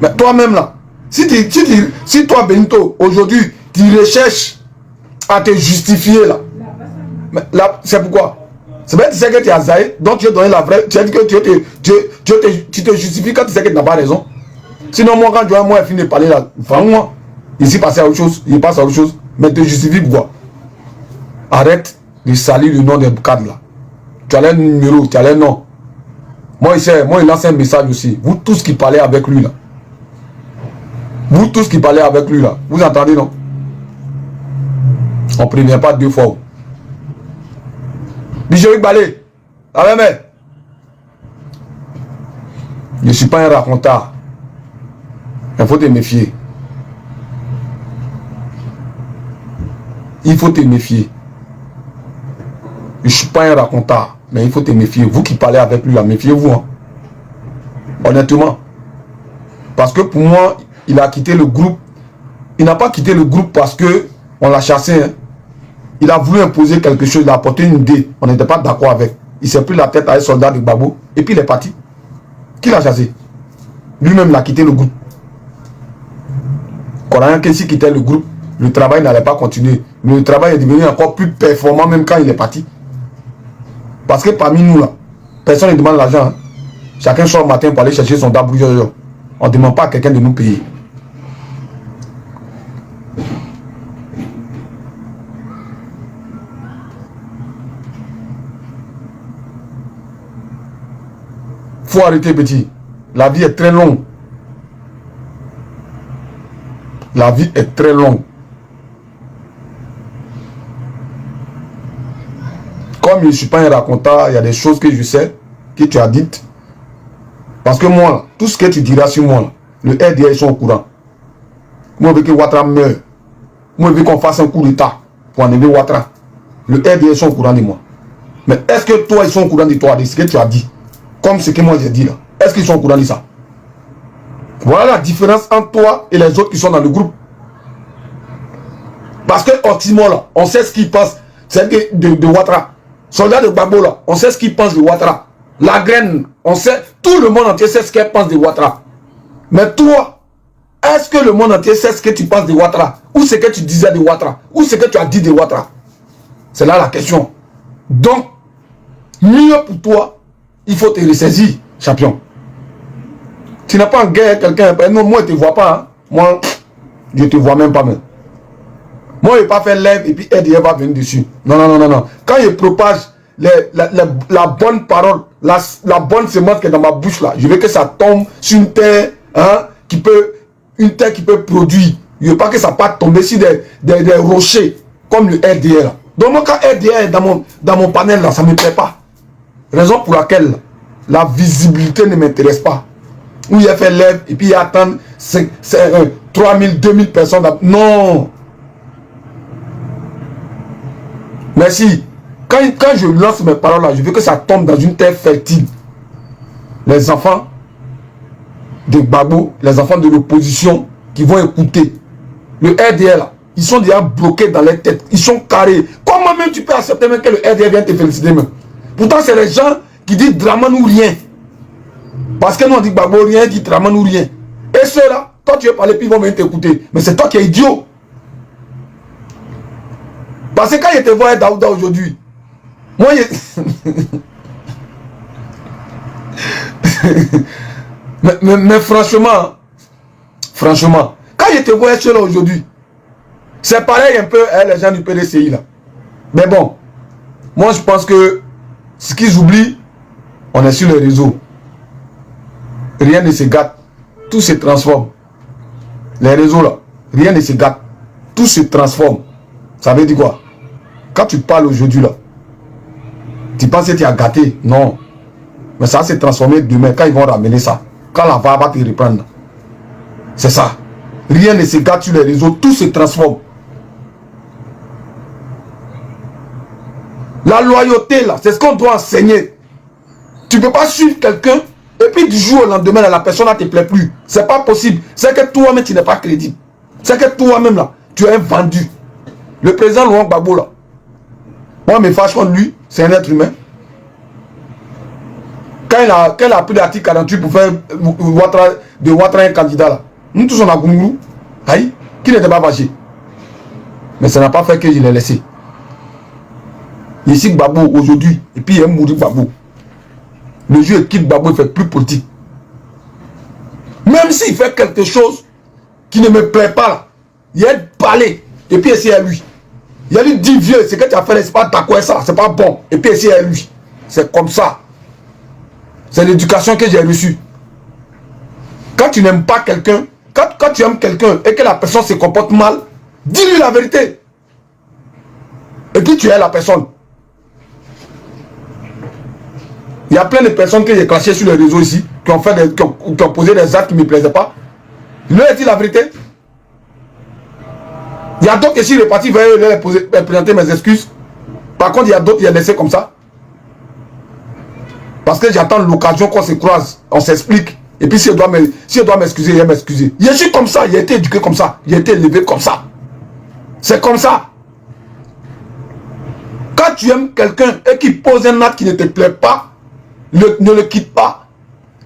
mais toi-même là, Si toi, Benito, aujourd'hui, tu recherches à te justifier là, c'est pourquoi? C'est bien que tu sais que tu as zaï, donc tu as donné la vraie. Tu as dit que tu te justifies quand tu sais que tu n'as pas raison. Sinon, moi, quand je vois moi fini de parler là, vraiment, ici passer à autre chose, il passe à autre chose, mais te justifie pourquoi? Arrête de salir le nom des cadres là. Tu as les numéros, tu as les noms. Moi, il lance un message aussi. Vous tous qui parlez avec lui là. Vous tous qui parlez avec lui là. Vous entendez, non? On ne prévient pas deux fois. Bijoric Balé. Ah mais. Je ne suis pas un raconteur. Il faut te méfier. Il faut te méfier. Je ne suis pas un raconteur. Mais il faut te méfier. Vous qui parlez avec lui là, méfiez-vous. Hein. Honnêtement. Parce que pour moi, il a quitté le groupe. Il n'a pas quitté le groupe parce que on l'a chassé. Hein. Il a voulu imposer quelque chose. Il a apporté une idée. On n'était pas d'accord avec. Il s'est pris la tête à un soldat de Gbagbo. Et puis il est parti. Qui l'a chassé? Lui-même l'a quitté le groupe. Coran Kessi quittait le groupe. Le travail n'allait pas continuer. Mais le travail est devenu encore plus performant même quand il est parti. Parce que parmi nous, là, personne ne demande l'argent. Hein. Chacun sort le matin pour aller chercher son dabou. On ne demande pas à quelqu'un de nous payer. Faut arrêter, petit. La vie est très longue. La vie est très longue. Comme je ne suis pas un raconteur, il y a des choses que je sais, que tu as dites. Parce que moi, tout ce que tu diras sur moi, le RDA, ils sont au courant. Moi, je veux que Ouattara meure. Moi, je veux qu'on fasse un coup d'état pour enlever Ouattara. Le RDA, ils sont au courant de moi. Mais est-ce que toi, ils sont au courant de toi, de ce que tu as dit? Comme ce que moi j'ai dit là. Est-ce qu'ils sont au courant de ça? Voilà la différence entre toi et les autres qui sont dans le groupe. Parce que Oximo là, on sait ce qu'il pense. C'est de Ouattara. Soldat de Gbagbo là, on sait ce qu'il pense de Ouattara. La graine, on sait, tout le monde entier sait ce qu'elle pense de Ouattara. Mais toi, est-ce que le monde entier sait ce que tu penses de Ouattara? Ou ce que tu disais de Ouattara? Ou ce que tu as dit de Ouattara? C'est là la question. Donc, mieux pour toi, il faut te ressaisir, champion. Tu n'as pas en guerre quelqu'un. Non, moi, je ne te vois pas. Hein. Moi, je ne te vois même pas. Même. Moi, je ne vais pas faire lèvre et puis RDA va venir dessus. Non, non, non, non, non. Quand je propage la bonne parole, la bonne semence qui est dans ma bouche, là, je veux que ça tombe sur une terre, hein, une terre qui peut produire. Je ne veux pas que ça parte tomber sur des rochers, comme le RDA. Là. Donc, moi, quand RDA est dans mon panel, là, ça ne me plaît pas. Raison pour laquelle la visibilité ne m'intéresse pas. Où il a fait lèvre et puis il attend 3000, 2000 personnes. Non. Merci. Quand je lance mes paroles là, je veux que ça tombe dans une terre fertile. Les enfants de Gbagbo, les enfants de l'opposition qui vont écouter. Le RDL, ils sont déjà bloqués dans les têtes. Ils sont carrés. Comment même tu peux accepter même que le RDL vienne te féliciter même? Pourtant, c'est les gens qui disent Draman ou rien. Parce que nous, on dit Gbagbo rien, dit Draman ou rien. Et ceux-là, toi, tu veux parler, puis ils vont venir t'écouter. Mais c'est toi qui es idiot. Parce que quand je te vois Daouda aujourd'hui, moi, mais franchement, quand je te vois ceux-là aujourd'hui, c'est pareil un peu hein, les gens du PDCI là. Mais bon, moi, je pense que ce qu'ils oublient, on est sur les réseaux. Rien ne se gâte. Tout se transforme. Les réseaux là, rien ne se gâte. Tout se transforme. Ça veut dire quoi? Quand tu parles aujourd'hui là, tu penses que tu as gâté? Non. Mais ça va se transformer demain quand ils vont ramener ça. Quand la va te reprendre. C'est ça. Rien ne se gâte sur les réseaux. Tout se transforme. La loyauté là, c'est ce qu'on doit enseigner. Tu ne peux pas suivre quelqu'un et puis du jour au lendemain, la personne ne te plaît plus. C'est pas possible. C'est que toi-même, tu n'es pas crédible. C'est que toi-même, là, tu es un vendu. Le président Laurent Gbagbo, là, moi, je me fâche contre lui, c'est un être humain. Quand il a pris l'article 48 pour faire de Ouattara un candidat, là, Nous tous on a Goungou. Aïe, qui n'était pas fâché. Mais ça n'a pas fait que je l'ai laissé. Ici Gbagbo aujourd'hui, et puis il y a Mouri Gbagbo. Le jeu quitte Gbagbo, il fait plus politique. Même s'il fait quelque chose qui ne me plaît pas, là, il y a parlé, et puis c'est à lui. Il y a lui dit vieux, ce que tu as fait, c'est pas d'accord ça, c'est pas bon, et puis c'est à lui. C'est comme ça. C'est l'éducation que j'ai reçue. Quand tu n'aimes pas quelqu'un, quand tu aimes quelqu'un et que la personne se comporte mal, dis-lui la vérité. Et puis tu es la personne. Il y a plein de personnes que j'ai clashées sur les réseaux ici, qui ont posé des actes qui ne me plaisaient pas. Je leur ai dit la vérité. Il y a d'autres qui sont repartis vers eux, leur présenter mes excuses. Par contre, il y a d'autres qui ont laissé comme ça. Parce que j'attends l'occasion qu'on se croise, on s'explique. Et puis si je dois m'excuser, il va m'excuser. Je suis comme ça, j'ai été éduqué comme ça, j'ai été élevé comme ça. C'est comme ça. Quand tu aimes quelqu'un et qu'il pose un acte qui ne te plaît pas, ne le quitte pas.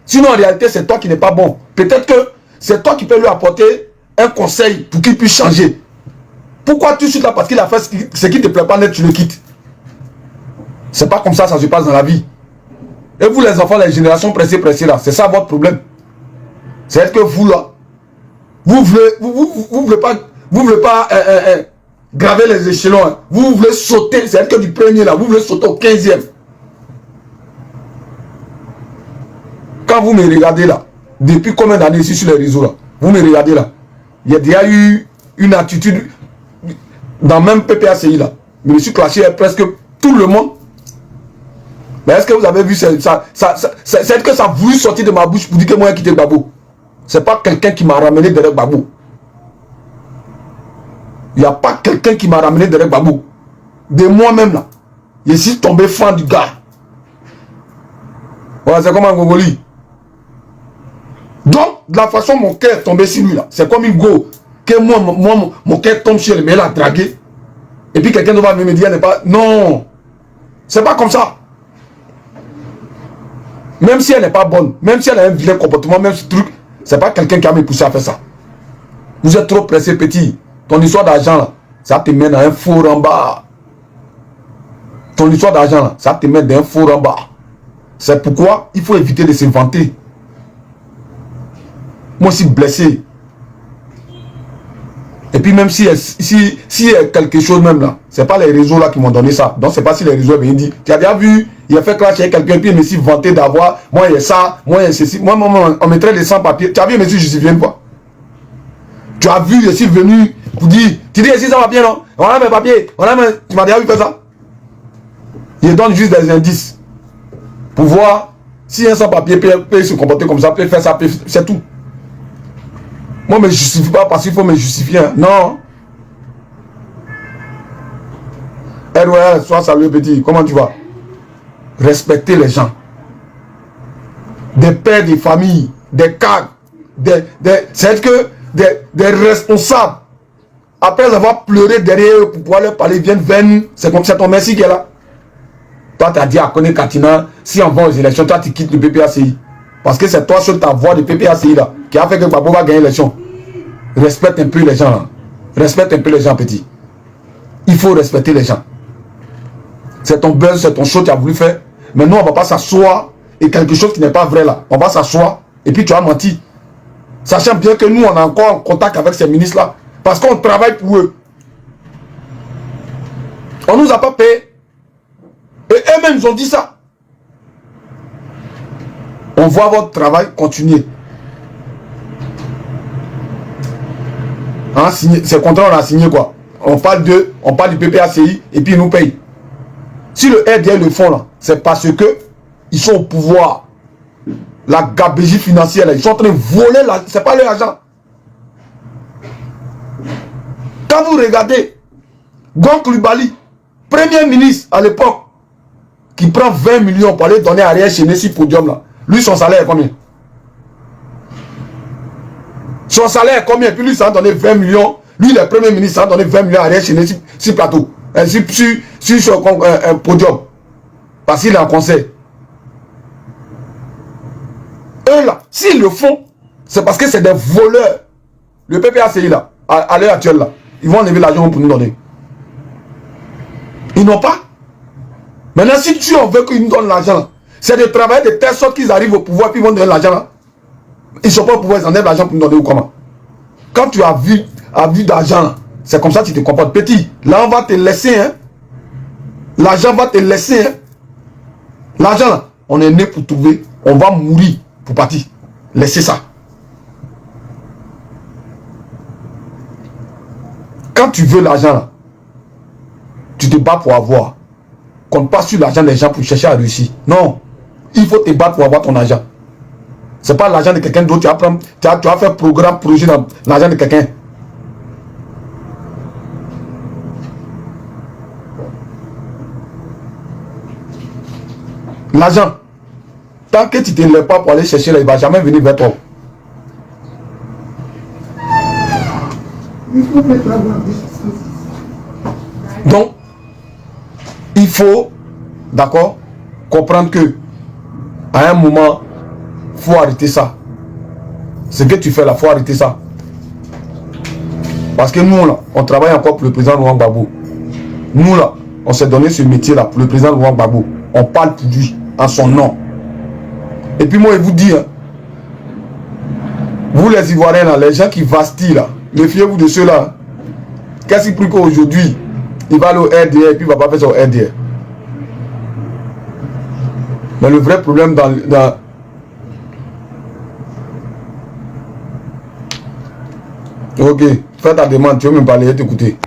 Sinon, en réalité, c'est toi qui n'es pas bon. Peut-être que c'est toi qui peux lui apporter un conseil pour qu'il puisse changer. Pourquoi tu suis là parce qu'il a fait ce qui ne te plaît pas, tu le quittes? C'est pas comme ça se passe dans la vie. Et vous, les enfants, les générations pressées là, c'est ça votre problème. C'est que vous, là, vous voulez pas graver les échelons. Hein. Vous voulez sauter, c'est que du premier, là, vous voulez sauter au 15e. Quand vous me regardez là, depuis combien d'années ici sur les réseaux là, vous me regardez là, il y a déjà eu une attitude dans même PPACI là. Je me suis clashé avec presque tout le monde. Mais est-ce que vous avez vu c'est que ça a voulu sortir de ma bouche pour dire que moi j'ai quitté Gbagbo. C'est pas quelqu'un qui m'a ramené derrière Gbagbo. Il n'y a pas quelqu'un qui m'a ramené derrière Gbagbo. De moi-même là, je suis tombé fan du gars. Voilà, c'est comme un Gongoli. Donc, de la façon mon cœur est tombé sur lui là, c'est comme une go. Que moi mon cœur tombe sur lui, mais il a dragué. Et puis quelqu'un va me dire, n'est pas. Non! C'est pas comme ça. Même si elle n'est pas bonne, même si elle a un vilain comportement, même ce truc, c'est pas quelqu'un qui a me poussé à faire ça. Vous êtes trop pressé, petit. Ton histoire d'argent là, ça te mène à un four en bas. Ton histoire d'argent là, ça te mène dans un four en bas. C'est pourquoi il faut éviter de se vanter. Moi aussi blessé. Et puis même si y a quelque chose même là, c'est pas les réseaux là qui m'ont donné ça. Donc c'est pas si les réseaux viennent dire, tu as déjà vu, il a fait clash avec quelqu'un, puis il me suis vanté d'avoir, moi il y a ça, moi il y a ceci, moi on mettrait les sans-papiers. Tu as vu, monsieur, je suis venu quoi. Tu as vu, je suis venu pour dire, tu dis ici sans papier non, on a mes papiers, tu m'as déjà vu faire ça. Je donne juste des indices pour voir si un sans-papier peut se comporter comme ça, peut faire ça, c'est tout. Moi, je ne me justifie pas parce qu'il faut me justifier. Hein. Non. ROL, sois salué petit. Comment tu vas? Respecter les gens. Des pères, des familles, des cadres, c'est que des responsables. Après avoir pleuré derrière eux pour pouvoir leur parler, viennent vers nous. C'est comme c'est ton merci qui est là. Toi, tu as dit à Kone Katina, si on va aux élections, toi, tu quittes le PPACI. Parce que c'est toi sur ta voix de PPACI là qui a fait que Gbagbo va gagner l'élection. Respecte un peu les gens là. Respecte un peu les gens petit. Il faut respecter les gens. C'est ton buzz, c'est ton show que tu as voulu faire. Mais nous on ne va pas s'asseoir et quelque chose qui n'est pas vrai là. On va s'asseoir et puis tu as menti. Sachant bien que nous on est encore en contact avec ces ministres là. Parce qu'on travaille pour eux. On ne nous a pas payé. Et eux-mêmes ils ont dit ça. On voit votre travail continuer. Hein, ces contrats, on a signé quoi? On parle du PPACI et puis ils nous payent. Si le RDL le font là, c'est parce que ils sont au pouvoir. La gabegie financière là, ils sont en train de voler, c'est pas leur argent. Quand vous regardez Gon Coulibaly, premier ministre à l'époque, qui prend 20 millions pour aller donner à Ariel Chénessi podium là. Lui, son salaire est combien? Son salaire est combien? Puis lui, ça a donné 20 millions. Lui, le premier ministre, ça a donné 20 millions à Ariel Chénessi sur plateau. Sur un podium. Parce qu'il est en conseil. Eux là, s'ils le font, c'est parce que c'est des voleurs. Le PPACI là, à l'heure actuelle là, ils vont enlever l'argent pour nous donner. Ils n'ont pas. Maintenant, si tu en veux qu'ils nous donnent l'argent, c'est de travailler de telle sorte qu'ils arrivent au pouvoir puis ils vont donner l'argent là. Ils ne sont pas au pouvoir, ils enlèvent l'argent pour nous donner ou comment? Quand tu as vu d'argent, c'est comme ça que tu te comportes. Petit, là on va te laisser, hein. L'argent va te laisser, hein. L'argent là, on est né pour trouver, on va mourir pour partir. Laissez ça. Quand tu veux l'argent là, tu te bats pour avoir. Compte pas sur l'argent des gens pour chercher à réussir. Non. Il faut te battre pour avoir ton argent. C'est pas l'argent de quelqu'un d'autre. Tu vas faire programme, projet dans l'argent de quelqu'un. L'argent, tant que tu ne te lèves pas pour aller chercher là, il ne va jamais venir vers toi. Donc, il faut, d'accord, comprendre que à un moment, il faut arrêter ça. Ce que tu fais là, il faut arrêter ça. Parce que nous, là, on travaille encore pour le président Laurent Gbagbo. Nous, là, on s'est donné ce métier-là pour le président Laurent Gbagbo. On parle pour lui, en son nom. Et puis moi, je vous dis, hein, vous les Ivoiriens, là, les gens qui vastillent, là, méfiez-vous de ceux-là. Qu'est-ce qui prie qu'aujourd'hui, il va aller au RDR et puis il ne va pas faire son RDR. Mais le vrai problème dans Ok, fais ta demande, tu veux me parler, t'écouter.